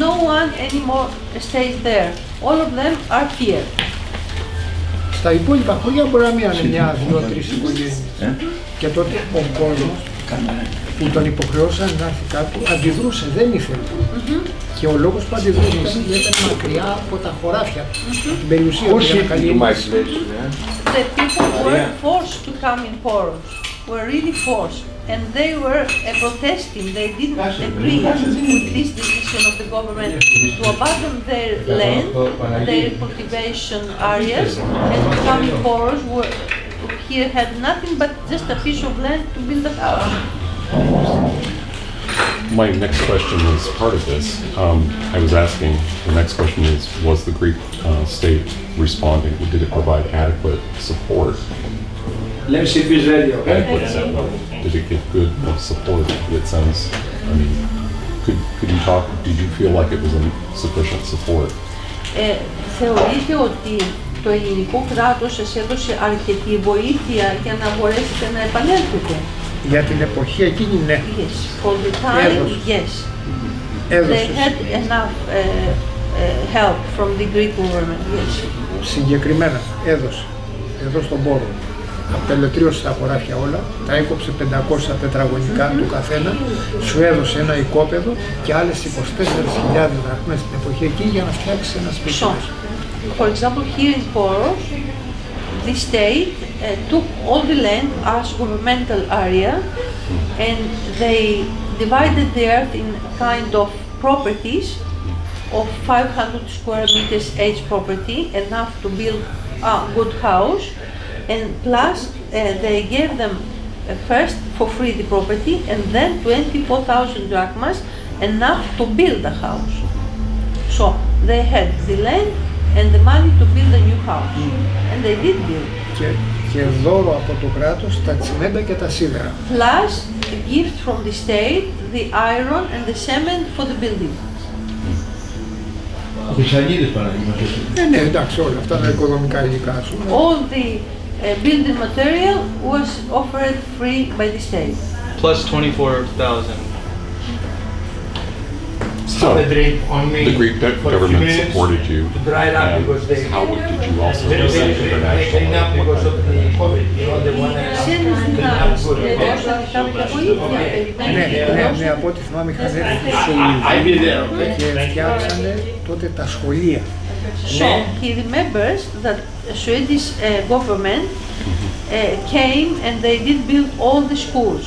Speaker 2: no one anymore stays there. All of them are here.
Speaker 4: Στα υπόλοιπα χωριά μπορεί να μείνανε 1, 2, 3 οικογένειες. Και τότε ο κόσμος που τον υποχρεώσαν να έρθει κάτω αντιδρούσε, δεν ήθελε. Και ο λόγος που αντιδρούσε ήταν γιατί ήταν μακριά από τα χωράφια, την περιουσία του για να καλλιεργήσει.
Speaker 2: The people were forced to come in Poros, were really forced, and they were protesting. They didn't agree with this decision of the government to abandon their land, their cultivation areas, and to come in Poros, who here had nothing but just a piece of land to build a house.
Speaker 3: My next question is part of this. I was asking, the next question is, was the Greek state responding? Did it provide adequate support? Adequate support. Did it get good support? It sounds, I mean, could you talk, did you feel like it was sufficient support?
Speaker 2: Θεωρείτε ότι το ελληνικό κράτος σας έδωσε αρκετή βοήθεια για να μπορέσετε να επανέλθετε?
Speaker 4: Για την εποχή εκείνη, ναι.
Speaker 2: Yes, for the time, yes. They had enough help from the Greek government, yes.
Speaker 4: Συγκεκριμένα έδωσε, εδώ στον πόρο. Απελευθέρωσε τα χωράφια όλα, τα έκοψε 500 τετραγωνικά του καθένα, σου έδωσε ένα οικόπεδο και άλλες 24.000 δραχμές στην εποχή εκεί για να φτιάξει ένα σπίτι.
Speaker 2: So, for example, here in Poros, the state took all the land as governmental area, and they divided the earth in kind of properties of 500 square meters each property, enough to build a good house, and plus they gave them first for free the property, and then 24,000 drachmas, enough to build a house. So they had the land and the money to build a new house, and they did build.
Speaker 4: Και δώρο από το κράτος τα τσιμέντα και τα σίδερα.
Speaker 2: Plus a gift from the state, the iron and the cement for the building.
Speaker 4: Ναι, εντάξει, όλα αυτά τα οικοδομικά υλικά σου.
Speaker 2: All the building material was offered free by the state.
Speaker 5: Plus 24,000.
Speaker 3: So,
Speaker 1: have a drink on me.
Speaker 3: the Greek
Speaker 1: for a few
Speaker 3: government
Speaker 1: minutes
Speaker 3: supported you,
Speaker 1: to dry it up
Speaker 3: and
Speaker 1: because they
Speaker 3: how did you also
Speaker 1: they
Speaker 3: receive
Speaker 1: clean
Speaker 3: international
Speaker 1: up
Speaker 3: aid? What
Speaker 1: because
Speaker 3: kind
Speaker 1: of
Speaker 3: of
Speaker 1: the
Speaker 3: international
Speaker 1: COVID. You know, the one that
Speaker 2: Ξένες δυνάμεις δώσανε κάποια βοήθεια,
Speaker 4: Ναι, από ό,τι θυμάμαι είχαν έρθει στους
Speaker 1: I'll be there, okay?
Speaker 4: και φτιάξανε τότε τα σχολεία.
Speaker 2: So he remembers that Swedish government came and they did build all the schools.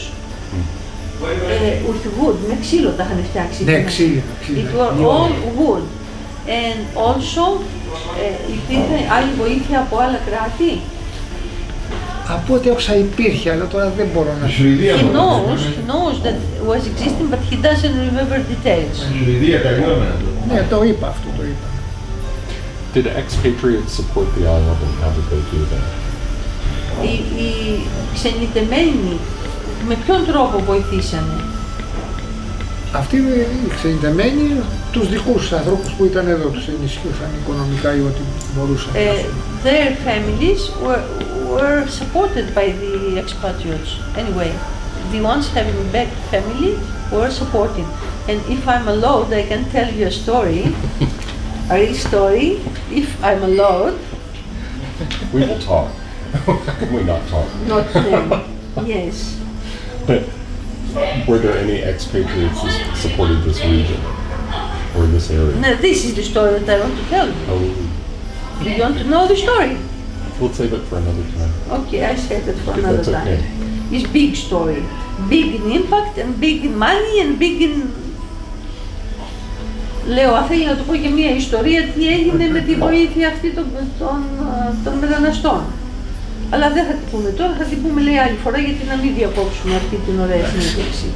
Speaker 2: With wood, με ξύλο τα είχαν φτιάξει.
Speaker 4: Ναι, ξύλο.
Speaker 2: It were all wood. And also υπήρχε άλλη βοήθεια από άλλα κράτη.
Speaker 4: Από ό,τι άκουσα υπήρχε, αλλά τώρα δεν μπορώ να σου
Speaker 2: He knows that it was existing, but he doesn't remember details.
Speaker 4: Ναι, το είπα αυτό, το είπα.
Speaker 3: Did expatriates support the island and how did they do that?
Speaker 2: Οι ξενιτεμένοι με ποιον τρόπο βοηθήσανε?
Speaker 4: Αυτοί οι ξενιτεμένοι τους δικούς τους ανθρώπους που ήταν εδώ, τους ενισχύουσαν οικονομικά ή ό,τι μπορούσαν.
Speaker 2: Their families were supported by the expatriates. Anyway, the ones having back family were supported. And if I'm allowed, I can tell you a story, a real story, if I'm allowed.
Speaker 3: We will talk. Can we not talk?
Speaker 2: Not them. Yes.
Speaker 3: But were there any expatriates that supported this region or this area?
Speaker 2: Now, this is the story that I want to tell you.
Speaker 3: Oh,
Speaker 2: Do you want to know the story?
Speaker 3: we'll save it for another time.
Speaker 2: Okay, I said it for
Speaker 3: Okay,
Speaker 2: another
Speaker 3: that's okay.
Speaker 2: time. It's big story. Big in impact and big in money and big in... Λέω, θέλει να του πω και μία ιστορία τι έγινε με τη βοήθεια αυτή των μεταναστών. Αλλά δεν θα την πούμε τώρα, θα την πούμε λέει άλλη φορά γιατί να μην διακόψουμε αυτή την ωραία συνέντευξη.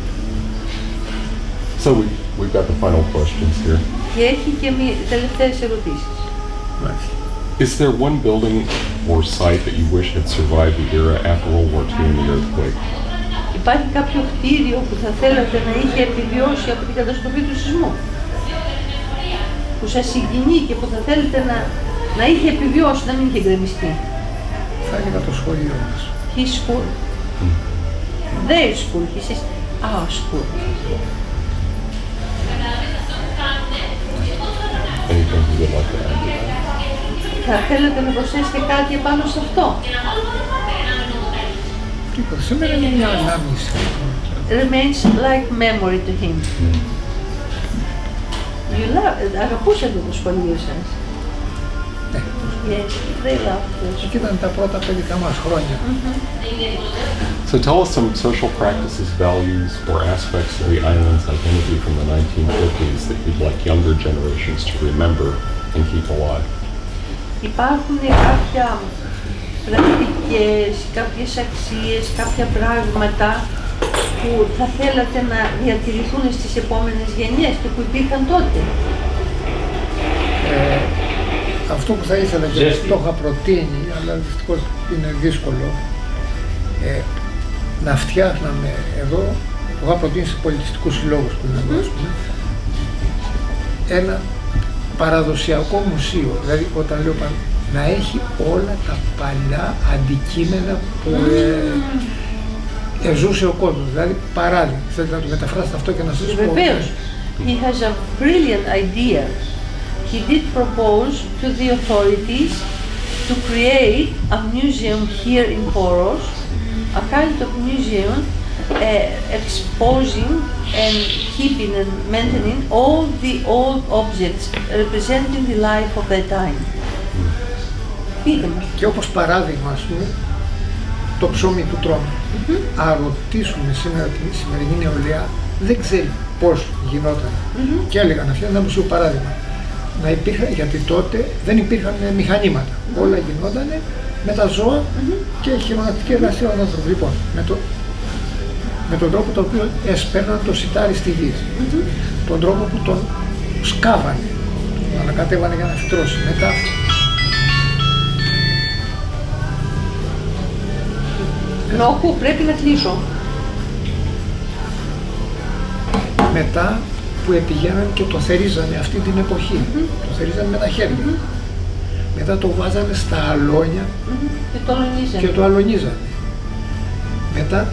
Speaker 3: So we've got the final questions here.
Speaker 2: Και έχει και τελευταίες ερωτήσεις.
Speaker 3: Is there one building or site that you wish had survived the era after World War II and the earthquake?
Speaker 2: Υπάρχει κάποιο κτίριο που θα θέλατε να είχε επιβιώσει από την καταστροφή του σεισμού? Που σας συγκινεί και που θα θέλετε να είχε επιβιώσει, να μην είχε γκρεμιστεί?
Speaker 4: Θα έλεγα το σχολείο μας.
Speaker 2: His school. Their school. He says, our school.
Speaker 3: Anything you would like to add to that?
Speaker 2: Θα θέλετε να προσθέσετε κάτι επάνω σε αυτό?
Speaker 4: Τίποτα, σήμερα είναι μια ανάμνηση.
Speaker 2: Remains like memory to him. Αγαπούσατε το σχολείο σας?
Speaker 4: Ναι.
Speaker 2: Yes, they loved it.
Speaker 4: Εκεί ήταν τα πρώτα παιδικά μας χρόνια.
Speaker 3: So tell us some social practices, values, or aspects of the island's identity from the 1950s that you'd like younger generations to remember and keep alive.
Speaker 2: Υπάρχουν κάποια πρακτικές, κάποιες αξίες, κάποια πράγματα που θα θέλατε να διατηρηθούν στις επόμενες γενιές και που υπήρχαν τότε?
Speaker 4: Αυτό που θα ήθελα και το είχα προτείνει, αλλά δυστυχώς είναι δύσκολο, να φτιάχναμε εδώ, το είχα προτείνει σε πολιτιστικούς συλλόγους που είναι εδώ, ας πούμε, ένα παραδοσιακό μουσείο, δηλαδή όταν λέω να έχει όλα τα παλιά αντικείμενα που ζούσε ο κόσμος, δηλαδή παράδειγμα, θέλετε να το μεταφράσετε αυτό και να σας πω.
Speaker 2: Βεβαίως. He has a brilliant idea. He did propose to the authorities to create a museum here in Poros, a kind of museum exposing and keeping and maintaining all the old objects representing the life of that time. Πείτε μας.
Speaker 4: Και όπως παράδειγμα, ας πούμε, το ψωμί του τρόμου. Αν ρωτήσουμε σήμερα τη σημερινή νεολαία, δεν ξέρει πώς γινόταν. Και έλεγα να φτιάξει ένα μουσείο παράδειγμα. Να υπήρχαν, γιατί τότε δεν υπήρχαν μηχανήματα. Όλα γινόταν με τα ζώα και χειρονακτική εργασία των άνθρωπων. Λοιπόν, με τον τρόπο τον οποίο έσπαιρναν το σιτάρι στη γη. Τον τρόπο που τον σκάβανε, τον ανακατέβανε για να φυτρώσει. Μετά
Speaker 2: Νόχου, πρέπει να κλείσω.
Speaker 4: Μετά που επηγαίναν και το θερίζανε αυτή την εποχή. Το θερίζανε με τα χέρια. Μετά το βάζανε στα αλόνια
Speaker 2: Και το αλωνίζανε.
Speaker 4: και το αλωνίζανε. Μετά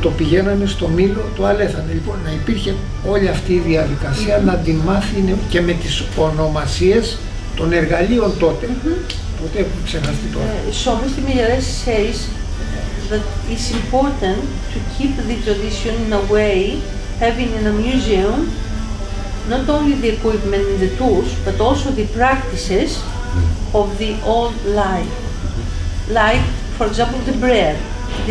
Speaker 4: το πηγαίνανε στο μήλο, το αλέθανε. Λοιπόν, να υπήρχε όλη αυτή η διαδικασία να τη μάθει και με τις ονομασίες των εργαλείων τότε. Τότε έχουν ξεχαστεί τώρα.
Speaker 2: So Mr. Miliaresis says that it's important to keep the tradition in a way, having in a museum not only the equipment and the tools, but also the practices of the old life. Like, for example, the bread.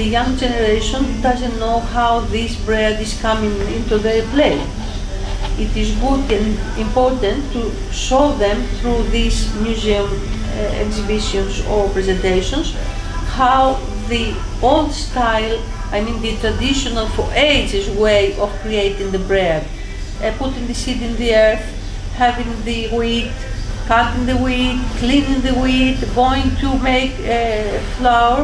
Speaker 2: The young generation doesn't know how this bread is coming into their plate. It is good and important to show them through these museum exhibitions or presentations how the old style, I mean the traditional for ages way of creating the bread. Putting the seed in the earth, having the wheat, cutting the wheat, cleaning the wheat, going to make flour,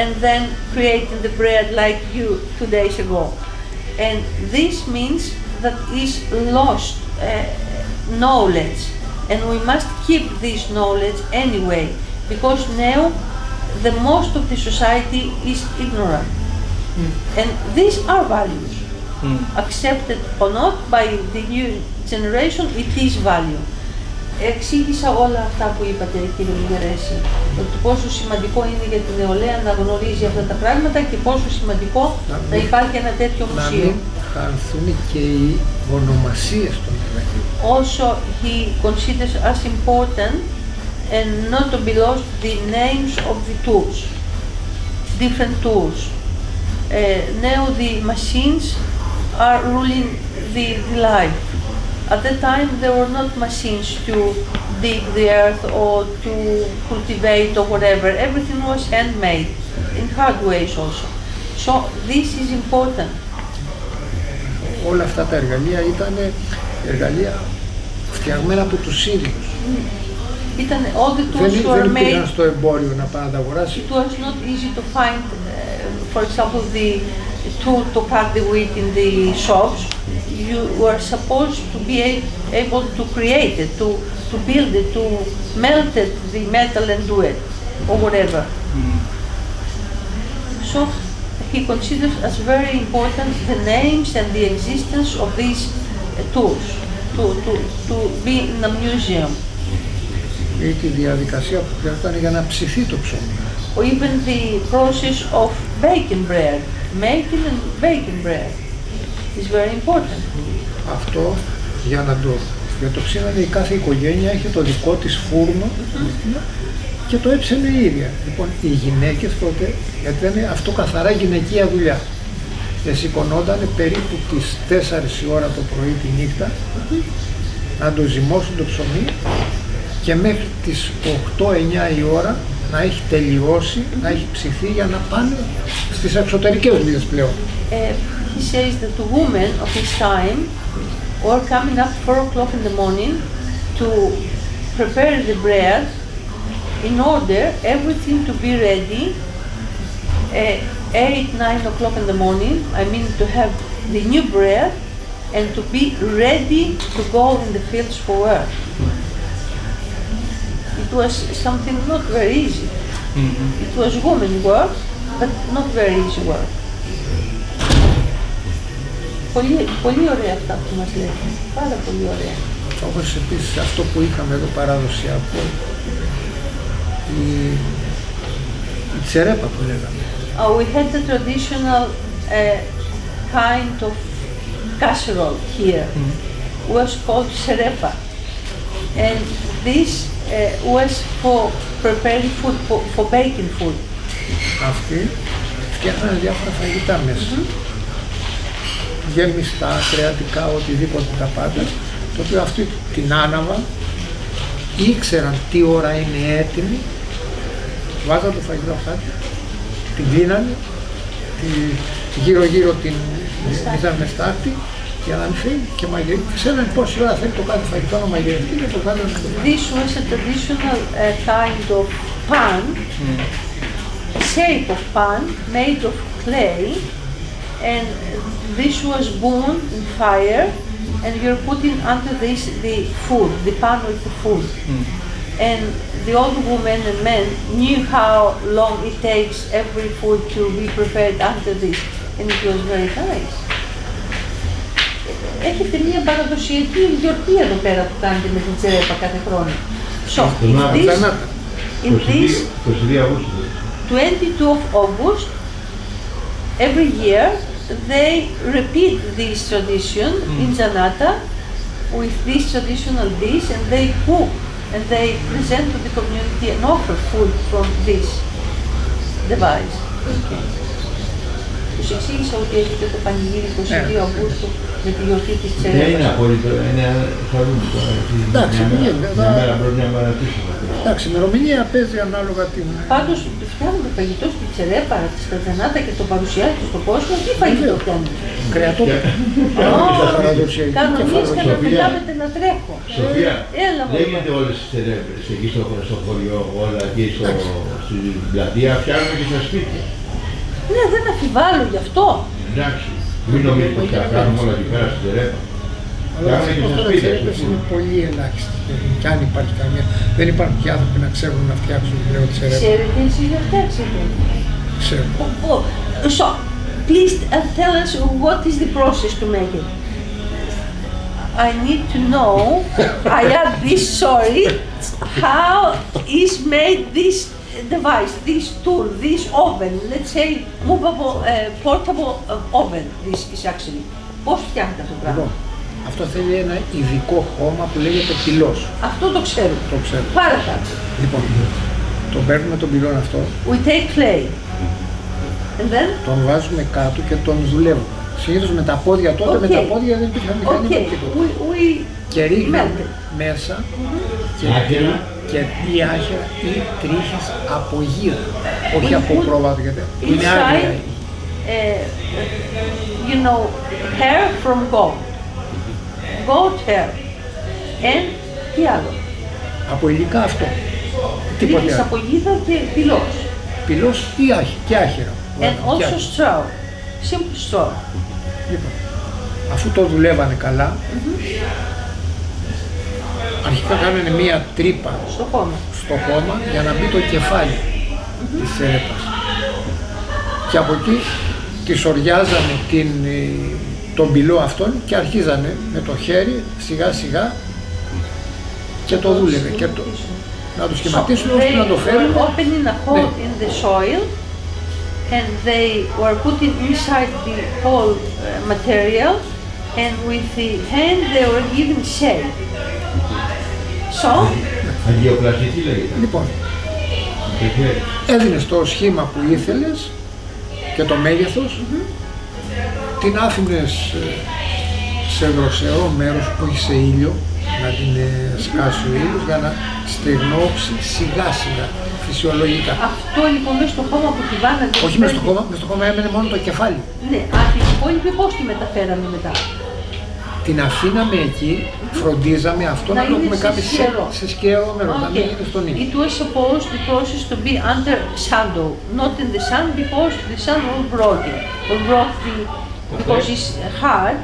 Speaker 2: and then creating the bread like you 2 days ago. And this means that is lost knowledge, and we must keep this knowledge anyway, because now the most of the society is ignorant. And these are values. Accepted or not by the new generation, it is value. Εξήγησα όλα αυτά που είπατε, κύριε Miliaresis, ότι πόσο σημαντικό είναι για την νεολαία να γνωρίζει αυτά τα πράγματα και πόσο σημαντικό να υπάρχει ένα τέτοιο μουσείο.
Speaker 4: Να μην χαθούν και οι ονομασίες των εργαλείων.
Speaker 2: Also, he considers as important and not to be lost the names of the tools, different tools. Now the machines are ruling the life. At that time there were not machines to dig the earth or to cultivate or whatever. Everything was handmade, in hard ways also. So this is important.
Speaker 4: Όλα αυτά τα εργαλεία ήταν εργαλεία φτιαγμένα από τους ίδιους.
Speaker 2: All the tools were
Speaker 4: δεν
Speaker 2: made.
Speaker 4: πήγαν στο εμπόριο να πάνε να τα αγοράσει.
Speaker 2: It was not easy to find, for example, the tool to cut the wheat in the shops. You were supposed to be able to create it, to build it, to melt it, the metal and do it, or whatever. So he considers as very important the names and the existence of these tools to be in a museum.
Speaker 4: Ή τη διαδικασία που χρειαζόταν για να ψηθεί το ψωμί.
Speaker 2: Or even the process of baking bread, making and baking bread is very important.
Speaker 4: Αυτό για το ψήνανε η κάθε οικογένεια είχε το δικό της φούρνο και το έψαινε η ίδια. Λοιπόν, οι γυναίκες τότε, γιατί ήταν αυτό καθαρά γυναικεία δουλειά, σηκωνόταν περίπου τις 4 η ώρα το πρωί τη νύχτα να το ζυμώσουν το ψωμί και μέχρι τις 8-9 η ώρα να έχει τελειώσει, να έχει ψηθεί για να πάνε στις εξωτερικές δουλειές πλέον.
Speaker 2: He says that the women of his time were coming up 4 o'clock in the morning to prepare the bread in order everything to be ready 8-9 o'clock in the morning. I mean to have the new bread and to be ready to go in the fields for work. It was something not very easy. It was women work, but not very easy work. Πολύ ωραία αυτά που μας λέτε, πάρα πολύ ωραία.
Speaker 4: Όπως επίσης αυτό που είχαμε εδώ παραδοσιακό, η τσερέπα που λέγαμε.
Speaker 2: We had the traditional kind of casserole here, was called serepa, and this was for preparing food, for baking food.
Speaker 4: Αυτοί φτιάχνανε διάφορα φαγητά μέσα. Γεμιστά, κρεατικά, οτιδήποτε τα πάντα, το οποίο αυτοί την άναβαν, ήξεραν τι ώρα είναι έτοιμη, βάζαν το φαγητό αυτά, την κλείνανε, γύρω-γύρω την ήρθαν με στάχτη για να μην φύγει και μαγειρεύει. Ξέραν πόση ώρα θέλει το κάθε φαγητό να μαγειρευτεί και το κάνανε.
Speaker 2: This was a traditional kind of pan, shape of pan made of clay, and this was burned in fire, and you're putting under this the food, the pan with the food. And the old women and men knew how long it takes every food to be prepared under this. and it was very nice. Έχετε μια παραδοσιακή γιορτή εδώ πέρα που κάνετε με την τσερέπα κάθε χρόνο. So, in this 22 of August, every year they repeat this tradition in Zanata with this traditional dish, and they cook and they present to the community and offer food from this device. Okay. Τους εξήγησα ότι έχετε το πανηγύρι 22 Αυγούστου με τη γιορτή της τσερέπας.
Speaker 6: Δεν είναι απόλυτο, είναι χαρούμενο.
Speaker 4: Εντάξει,
Speaker 6: μια μέρα πρέπει να παρατήσουμε.
Speaker 4: Εντάξει, η ημερομηνία παίζει ανάλογα την...
Speaker 2: Πάντως φτιάχνουν το φαγητό στη τσερέπα, στη Στατζανάτα και το παρουσιάζουν στον κόσμο. Τι φαγητό φτιάχνουν?
Speaker 4: Κρεατόπιτα.
Speaker 2: Κανονίς και να πετάβετε να τρέχω.
Speaker 6: Σοφία, δεν γίνεται όλες τις τσερέπες εκεί στο χωριό, όλα εκεί στην πλατεία, φτιάχνουμε και στα σπίτια.
Speaker 2: Ναι, δεν αφιβάλλω γι' αυτό.
Speaker 6: Εντάξει, μην νομίζετε πως θα κάνουμε όλα εκεί πέρα στην τσερέπα.
Speaker 4: Αλλά οι τσερέπες είναι πολύ ελάχιστοι. Και αν υπάρχει καμία, δεν υπάρχουν και άνθρωποι να ξέρουν να φτιάξουν πλέον τσερέπα.
Speaker 2: Ξέρετε εσείς να φτιάξετε?
Speaker 4: Ξέρω.
Speaker 2: So, please tell us what is the process to make it. I need to know, I add this, sorry, how is made this device, this tool, this oven, let's say movable, portable oven, this is actually. Πώς φτιάχνετε αυτό το πράγμα?
Speaker 4: Αυτό θέλει ένα ειδικό χώμα που λέγεται πυλός.
Speaker 2: Αυτό το ξέρω.
Speaker 4: Το ξέρω.
Speaker 2: Πάρα κάτω.
Speaker 4: Λοιπόν, τον παίρνουμε τον πυλόν αυτό.
Speaker 2: We take clay. And then?
Speaker 4: Τον βάζουμε κάτω και τον δουλεύουμε. Συνήθως με τα πόδια τότε, με τα πόδια δεν υπήρχε μηχανή τίποτα. Και ρίχνουμε μέσα και ή άχυρα ή τρίχες από γύρω. Όχι από πρόβατο, γιατί είναι άγρια.
Speaker 2: You know, hair from goat. Goat hair. And τι άλλο?
Speaker 4: Από υλικά αυτό. Τίποτε
Speaker 2: τρίχες
Speaker 4: άλλο.
Speaker 2: από γίδα και πυλός.
Speaker 4: Πυλός ή και άχυρα.
Speaker 2: And also straw. Simple straw.
Speaker 4: Λοιπόν, αφού το δουλεύανε καλά, αρχικά κάνανε μία τρύπα στο χώμα για να μπει το κεφάλι της τσερέπας. Και από εκεί τη οριάζανε τον πυλό αυτόν και αρχίζανε με το χέρι σιγά σιγά και το δούλευε. Και να το σχηματίσουν ώστε να το φέρουν.
Speaker 2: Opening a hole in the soil and they were putting inside the whole material, and with the hand they were giving shape. So,
Speaker 6: Αγιοπλαστική λέγεται.
Speaker 4: Λοιπόν, έδινες το σχήμα που ήθελες και το μέγεθος, την άφηνες σε δροσερό μέρος, όχι σε ήλιο, να την σκάσει ο ήλιος για να στεγνώξει σιγά σιγά, φυσιολογικά.
Speaker 2: Αυτό λοιπόν μέσα στο χώμα που τη βάνατε.
Speaker 4: Όχι μέσα στο χώμα έμενε μόνο το κεφάλι.
Speaker 2: Ναι, την υπόλοιπη πώς τη μεταφέραμε μετά?
Speaker 4: Την αφήναμε εκεί, φροντίζαμε αυτό να το έχουμε κάνει σε σκέρο μέρο, να μην είναι στον ήλιο.
Speaker 2: It was supposed the process to be under shadow, not in the sun, because the sun will break it, because it's hard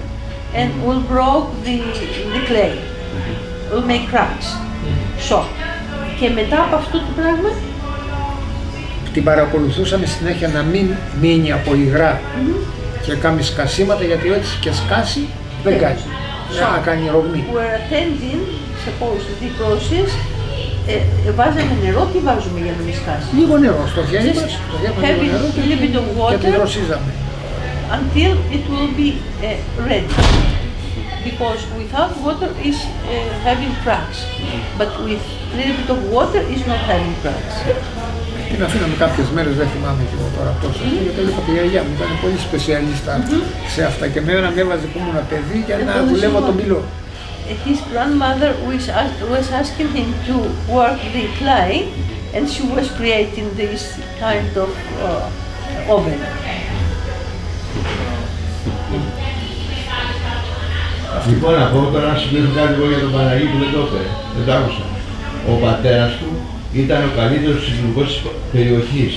Speaker 2: and will break the clay, will make cracks. So, και μετά από αυτό το πράγμα,
Speaker 4: την παρακολουθούσαμε συνέχεια να μην μείνει από υγρά και κάνει σκασίματα, γιατί έτσι και σκάσει δεν κάνει. Να κάνει ρογμή.
Speaker 2: We're attending, suppose, the process. Βάζαμε νερό, τι βάζουμε για να μην σκάσει?
Speaker 4: Λίγο νερό στο χέρι μας,
Speaker 2: having a little bit of
Speaker 4: και τη
Speaker 2: water
Speaker 4: δροσίζαμε.
Speaker 2: until it will be ready. Because without water is having cracks, but with a little bit of water is not having cracks.
Speaker 4: Την αφήναμε κάποιες μέρες, δεν θυμάμαι και εγώ τώρα πόσο, γιατί έλεγα τη γιαγιά μου, ήταν πολύ σπεσιαλίστα σε αυτά και μένα με έβαζε που ήμουν παιδί για να δουλεύω τον πυλό.
Speaker 2: His grandmother was asking him to work the clay, and she was creating this kind of oven.
Speaker 6: Λοιπόν, να πω τώρα να συμπλήρω κάτι εγώ για τον Παναγί που δεν το είπε, δεν το άκουσα. Ο πατέρας του ήταν ο καλύτερος συλλογικός της περιοχής.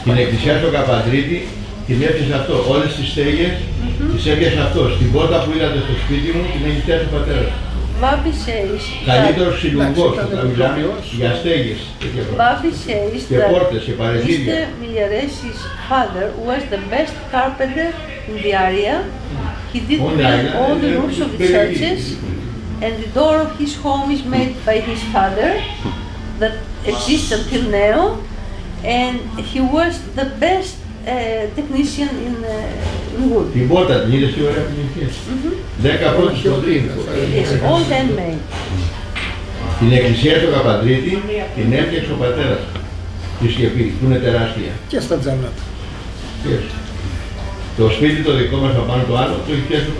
Speaker 6: Την εκκλησιά στο Καπαντρίτη την έφτιασε αυτό. Όλες τις στέγες τις έφτιασε αυτό. Στην πόρτα που είδατε στο σπίτι μου την έχει φτιάξει ο πατέρας.
Speaker 2: Bobby says
Speaker 6: Καλύτερος συλλογικός, θα μιλάμε για στέγες
Speaker 2: that
Speaker 6: και πόρτες και παρεθύρια.
Speaker 2: Mr. Miliaresis' father was the best carpenter in the area. He did build all the roofs of the churches, and the door of his home is made by his father, that exists until now, and he was the best technician in wood.
Speaker 6: Την πόρτα την είδες τι ωραία που είναι. 10 πρώτες κοντρίνες.
Speaker 2: It's all handmade.
Speaker 6: Την εκκλησία του Καπαντρίτη την έφτιαξε ο πατέρας της Σκεπή, που είναι τεράστια.
Speaker 4: Και στα τζανάτα.
Speaker 6: Το σπίτι το δικό μας απάνω το άλλο, το έχει φτιάξει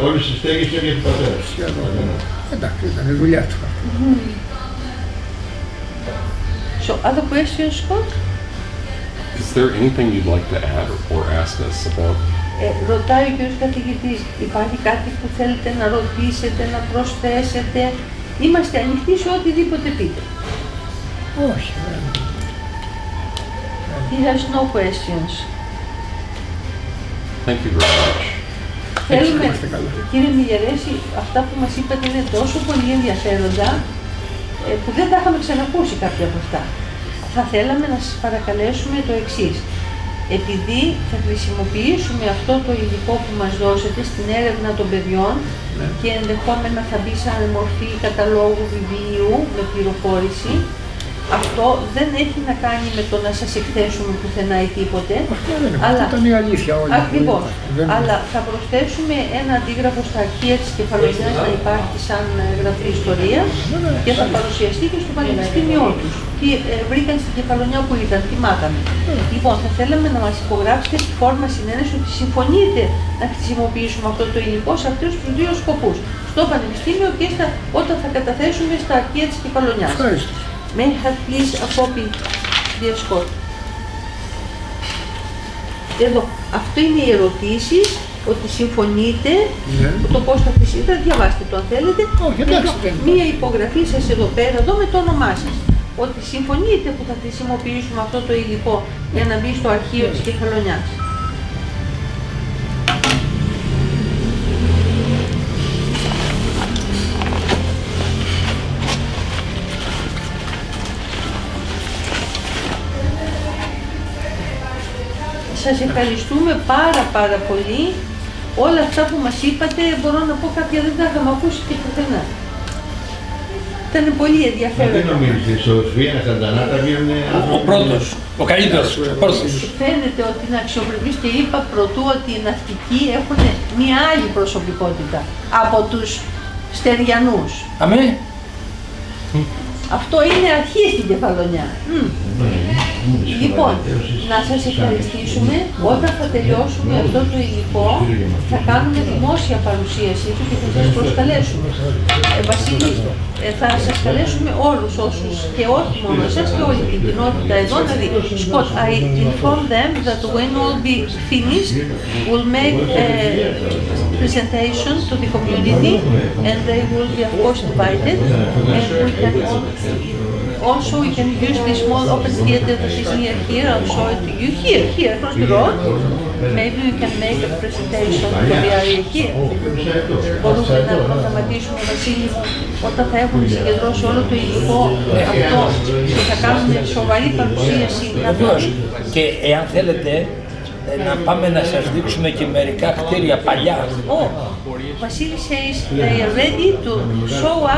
Speaker 6: όλες τις στέγες έφτιαξε ο πατέρας.
Speaker 4: Εντάξει, ήταν η δουλειά του.
Speaker 2: So, other questions, Scott?
Speaker 3: Is there anything you'd like to add or ask us about?
Speaker 2: Ρωτάει ο κύριος καθηγητής, υπάρχει κάτι που θέλετε να ρωτήσετε, να προσθέσετε? Είμαστε ανοιχτοί σε οτιδήποτε πείτε.
Speaker 4: Όχι, δεν.
Speaker 2: He has no questions.
Speaker 3: Thank you very much.
Speaker 2: Θέλουμε, κύριε Μιλιαρέση, αυτά που μας είπατε είναι τόσο πολύ ενδιαφέροντα που δεν τα είχαμε ξανακούσει κάποια από αυτά. Θα θέλαμε να σας παρακαλέσουμε το εξής. Επειδή θα χρησιμοποιήσουμε αυτό το υλικό που μας δώσετε στην έρευνα των παιδιών και ενδεχόμενα θα μπει σαν μορφή καταλόγου βιβλίου με πληροφόρηση, αυτό δεν έχει να κάνει με το να σας εκθέσουμε πουθενά ή τίποτε.
Speaker 4: Αλλά ήταν η αλήθεια όλη.
Speaker 2: Ακριβώς. Αλλά θα προσθέσουμε ένα αντίγραφο στα αρχεία της Κεφαλονιάς να υπάρχει σαν γραφή ιστορία και θα παρουσιαστεί και στο πανεπιστήμιό τους. Τι βρήκαν στην Κεφαλονιά που ήταν, τι μάθαμε. Λοιπόν, θα θέλαμε να μας υπογράψετε στη φόρμα συνένεση ότι συμφωνείτε να χρησιμοποιήσουμε αυτό το υλικό σε αυτούς τους δύο σκοπούς. Στο πανεπιστήμιο και όταν θα καταθέσουμε στα αρχεία της Κεφαλονιάς. May I have please a copy, dear Scott? Εδώ, αυτό είναι οι ερωτήσεις, ότι συμφωνείτε, το πώς θα χρησιμοποιείτε, διαβάστε το αν θέλετε. Μία υπογραφή σας εδώ πέρα, εδώ με το όνομά σας. Ότι συμφωνείτε που θα χρησιμοποιήσουμε αυτό το υλικό για να μπει στο αρχείο της Κεφαλονιάς. Σας ευχαριστούμε πάρα πολύ. Όλα αυτά που μας είπατε, μπορώ να πω κάποια δεν τα είχαμε ακούσει και πουθενά. Ήταν πολύ ενδιαφέρον.
Speaker 6: Δεν νομίζετε, στο Σφίνα, στα Ντανάτα βγαίνουν
Speaker 1: Ο πρώτος, ο καλύτερος, ο πρώτος.
Speaker 2: Φαίνεται ότι είναι αξιοπρεπής και είπα πρωτού ότι οι ναυτικοί έχουν μια άλλη προσωπικότητα από τους Στεριανούς.
Speaker 1: Αμέ.
Speaker 2: Αυτό είναι αρχή στην Κεφαλονιά. Λοιπόν, να σας ευχαριστήσουμε. Όταν θα τελειώσουμε αυτό το υλικό, θα κάνουμε δημόσια παρουσίασή του και θα σας προσκαλέσουμε. Βασίλη, θα σας καλέσουμε όλους όσους και όχι μόνο εσάς και όλη την κοινότητα εδώ να δει. Scott, I inform them that when we'll be finished, we'll make a presentation to the community and they will be of course invited, and we can also we can use the small open theater that is near here. I'll show it to you here across the road. Maybe we can make a presentation for the area here. Μπορούμε να προγραμματίσουμε, Βασίλη, όταν θα έχουν συγκεντρώσει όλο το υλικό αυτό και θα κάνουμε σοβαρή παρουσίαση.
Speaker 1: Και εάν θέλετε να πάμε να σας δείξουμε και μερικά κτίρια παλιά.
Speaker 2: Βασίλη says they are ready to show us